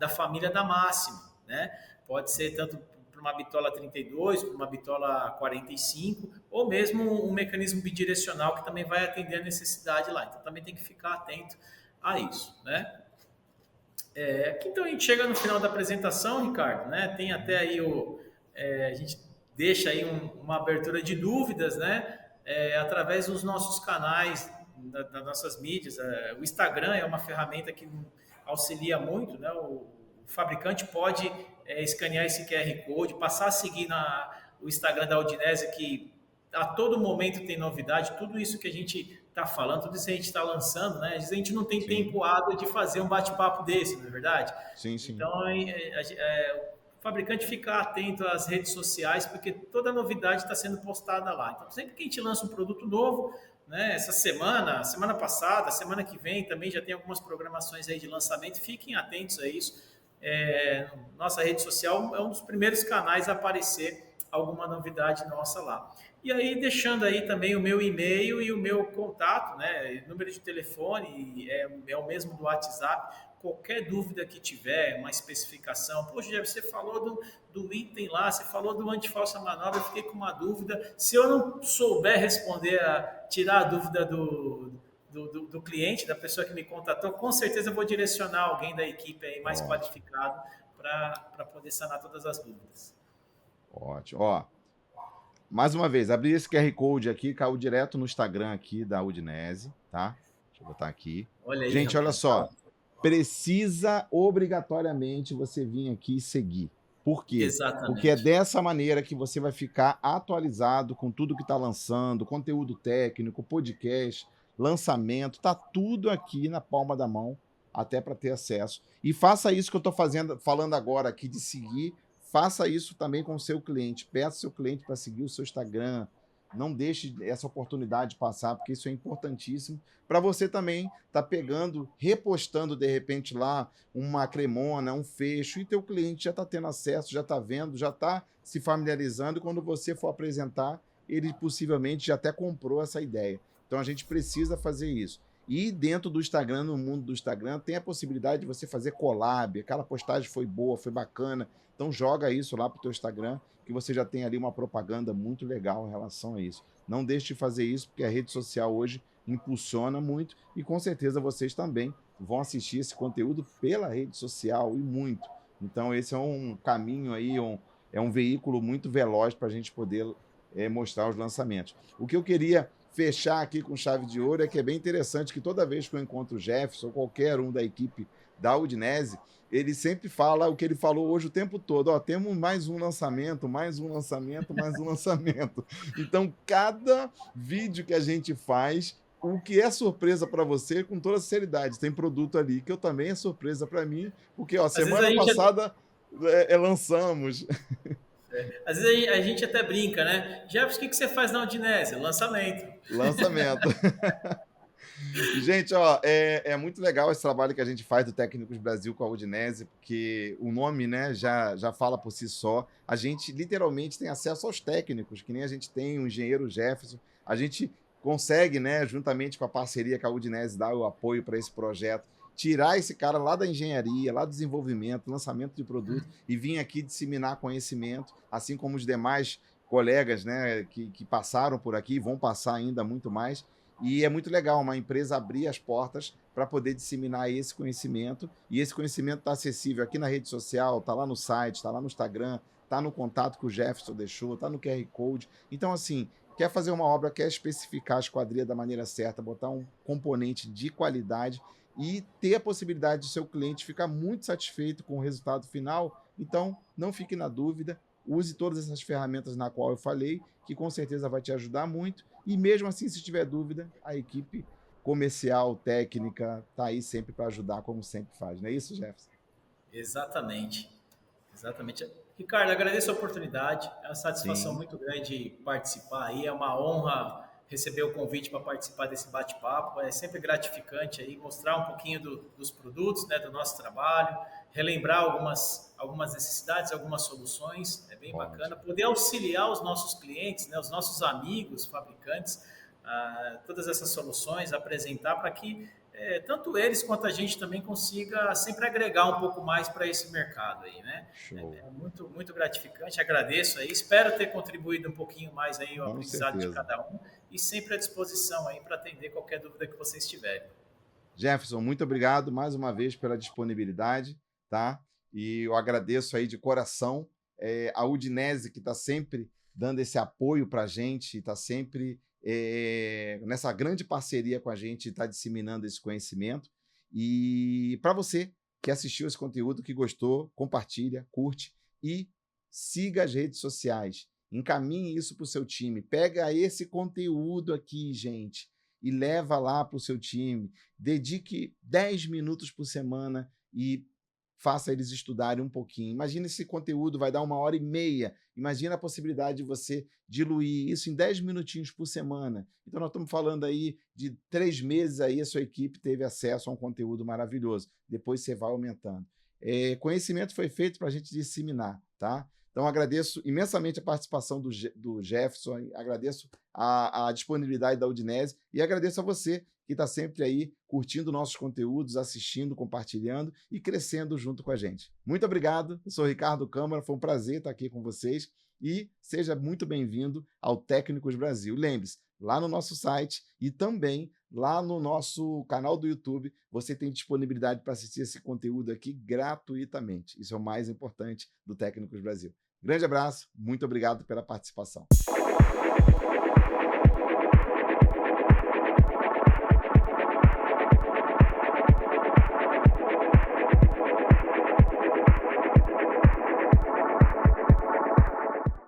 da família da máxima, né? Pode ser tanto para uma bitola 32, para uma bitola 45, ou mesmo um mecanismo bidirecional que também vai atender a necessidade lá. Então, também tem que ficar atento a isso, né? Aqui, então, a gente chega no final da apresentação, Ricardo, né? Tem até aí a gente deixa aí uma abertura de dúvidas, né? Através dos nossos canais, das nossas mídias. O Instagram é uma ferramenta que auxilia muito, né? O fabricante pode escanear esse QR Code, passar a seguir o Instagram da Udinese, que a todo momento tem novidade, tudo isso que a gente está falando, tudo isso que a gente está lançando, né? Às vezes a gente não tem tempo hábil de fazer um bate-papo desse, não é verdade? Sim, sim. Então, o fabricante fica atento às redes sociais, porque toda novidade está sendo postada lá. Então, sempre que a gente lança um produto novo, né, essa semana passada, semana que vem, também já tem algumas programações aí de lançamento, fiquem atentos a isso. Nossa rede social é um dos primeiros canais a aparecer alguma novidade nossa lá. E aí, deixando aí também o meu e-mail e o meu contato, né, número de telefone, é o mesmo do WhatsApp. Qualquer dúvida que tiver, uma especificação, poxa, Jeff, você falou do item lá, você falou do anti-falsa manobra, eu fiquei com uma dúvida. Se eu não souber responder, tirar a dúvida do cliente, da pessoa que me contatou, com certeza eu vou direcionar alguém da equipe aí mais qualificado para poder sanar todas as dúvidas. Ótimo. Mais uma vez, abri esse QR Code aqui, caiu direto no Instagram aqui da Udinese, tá? Deixa eu botar aqui. Olha aí, gente, olha só. Precisa obrigatoriamente você vir aqui e seguir. Por quê? Exatamente. Porque é dessa maneira que você vai ficar atualizado com tudo que está lançando, conteúdo técnico, podcast, lançamento, tá tudo aqui na palma da mão até para ter acesso. E faça isso que eu estou falando agora aqui de seguir, faça isso também com o seu cliente. Peça seu cliente para seguir o seu Instagram. Não deixe essa oportunidade passar, porque isso é importantíssimo para você também estar pegando, repostando de repente lá uma cremona, um fecho, e teu cliente já está tendo acesso, já está vendo, já está se familiarizando, e quando você for apresentar, ele possivelmente já até comprou essa ideia. Então a gente precisa fazer isso. E dentro do Instagram, no mundo do Instagram, tem a possibilidade de você fazer collab. Aquela postagem foi boa, foi bacana. Então joga isso lá para o teu Instagram, que você já tem ali uma propaganda muito legal em relação a isso. Não deixe de fazer isso, porque a rede social hoje impulsiona muito e com certeza vocês também vão assistir esse conteúdo pela rede social e muito. Então esse é um caminho aí, é um veículo muito veloz para a gente poder mostrar os lançamentos. O que eu queria fechar aqui com chave de ouro é que é bem interessante que toda vez que eu encontro o Jefferson ou qualquer um da equipe da Udinese, ele sempre fala o que ele falou hoje o tempo todo. Ó, temos mais um lançamento, mais um lançamento, mais um lançamento. Então, cada vídeo que a gente faz, o que é surpresa para você, com toda sinceridade, tem produto ali que eu também é surpresa para mim, porque ó, semana passada lançamos. Às vezes a gente até brinca, né? Jefferson, o que você faz na Udinese? Lançamento. Lançamento. Gente, ó, é muito legal esse trabalho que a gente faz do Técnicos Brasil com a Udinese, porque o nome, né, já fala por si só. A gente literalmente tem acesso aos técnicos, que nem a gente tem o engenheiro Jefferson. A gente consegue, né, juntamente com a parceria que a Udinese dá o apoio para esse projeto, tirar esse cara lá da engenharia, lá do desenvolvimento, lançamento de produto e vir aqui disseminar conhecimento, assim como os demais colegas, né, que passaram por aqui, vão passar ainda muito mais. E é muito legal uma empresa abrir as portas para poder disseminar esse conhecimento. E esse conhecimento está acessível aqui na rede social, está lá no site, está lá no Instagram, está no contato que o Jefferson deixou, está no QR Code. Então, assim, quer fazer uma obra, quer especificar a esquadria da maneira certa, botar um componente de qualidade e ter a possibilidade de seu cliente ficar muito satisfeito com o resultado final. Então, não fique na dúvida, use todas essas ferramentas na qual eu falei, que com certeza vai te ajudar muito. E mesmo assim, se tiver dúvida, a equipe comercial, técnica, está aí sempre para ajudar, como sempre faz. Não é isso, Jefferson? Exatamente. Exatamente. Ricardo, agradeço a oportunidade. É uma satisfação muito grande participar aí. É uma honra receber o convite para participar desse bate-papo. É sempre gratificante aí mostrar um pouquinho dos produtos, né, do nosso trabalho, relembrar algumas necessidades, algumas soluções. É bem bacana. Poder auxiliar os nossos clientes, né, os nossos amigos, fabricantes, todas essas soluções, apresentar para que tanto eles quanto a gente também consiga sempre agregar um pouco mais para esse mercado aí, né? É muito, muito gratificante, agradeço aí, espero ter contribuído um pouquinho mais aí ao aprendizado de cada um e sempre à disposição aí para atender qualquer dúvida que vocês tiverem. Jefferson, muito obrigado mais uma vez pela disponibilidade, tá? E eu agradeço aí de coração a Udinese que está sempre dando esse apoio para a gente, está sempre nessa grande parceria com a gente, está disseminando esse conhecimento. E para você que assistiu esse conteúdo, que gostou, compartilha, curte e siga as redes sociais. Encaminhe isso para o seu time. Pega esse conteúdo aqui, gente, e leva lá para o seu time. Dedique 10 minutos por semana e faça eles estudarem um pouquinho. Imagina esse conteúdo vai dar 1h30. Imagina a possibilidade de você diluir isso em 10 minutinhos por semana. Então, nós estamos falando aí de 3 meses aí a sua equipe teve acesso a um conteúdo maravilhoso. Depois você vai aumentando. Conhecimento foi feito para a gente disseminar, tá? Então, agradeço imensamente a participação do Jefferson, agradeço a disponibilidade da Udinese e agradeço a você que está sempre aí curtindo nossos conteúdos, assistindo, compartilhando e crescendo junto com a gente. Muito obrigado, eu sou o Ricardo Câmara, foi um prazer estar aqui com vocês e seja muito bem-vindo ao Técnicos Brasil. Lembre-se, lá no nosso site e também lá no nosso canal do YouTube, você tem disponibilidade para assistir esse conteúdo aqui gratuitamente. Isso é o mais importante do Técnicos Brasil. Grande abraço, muito obrigado pela participação.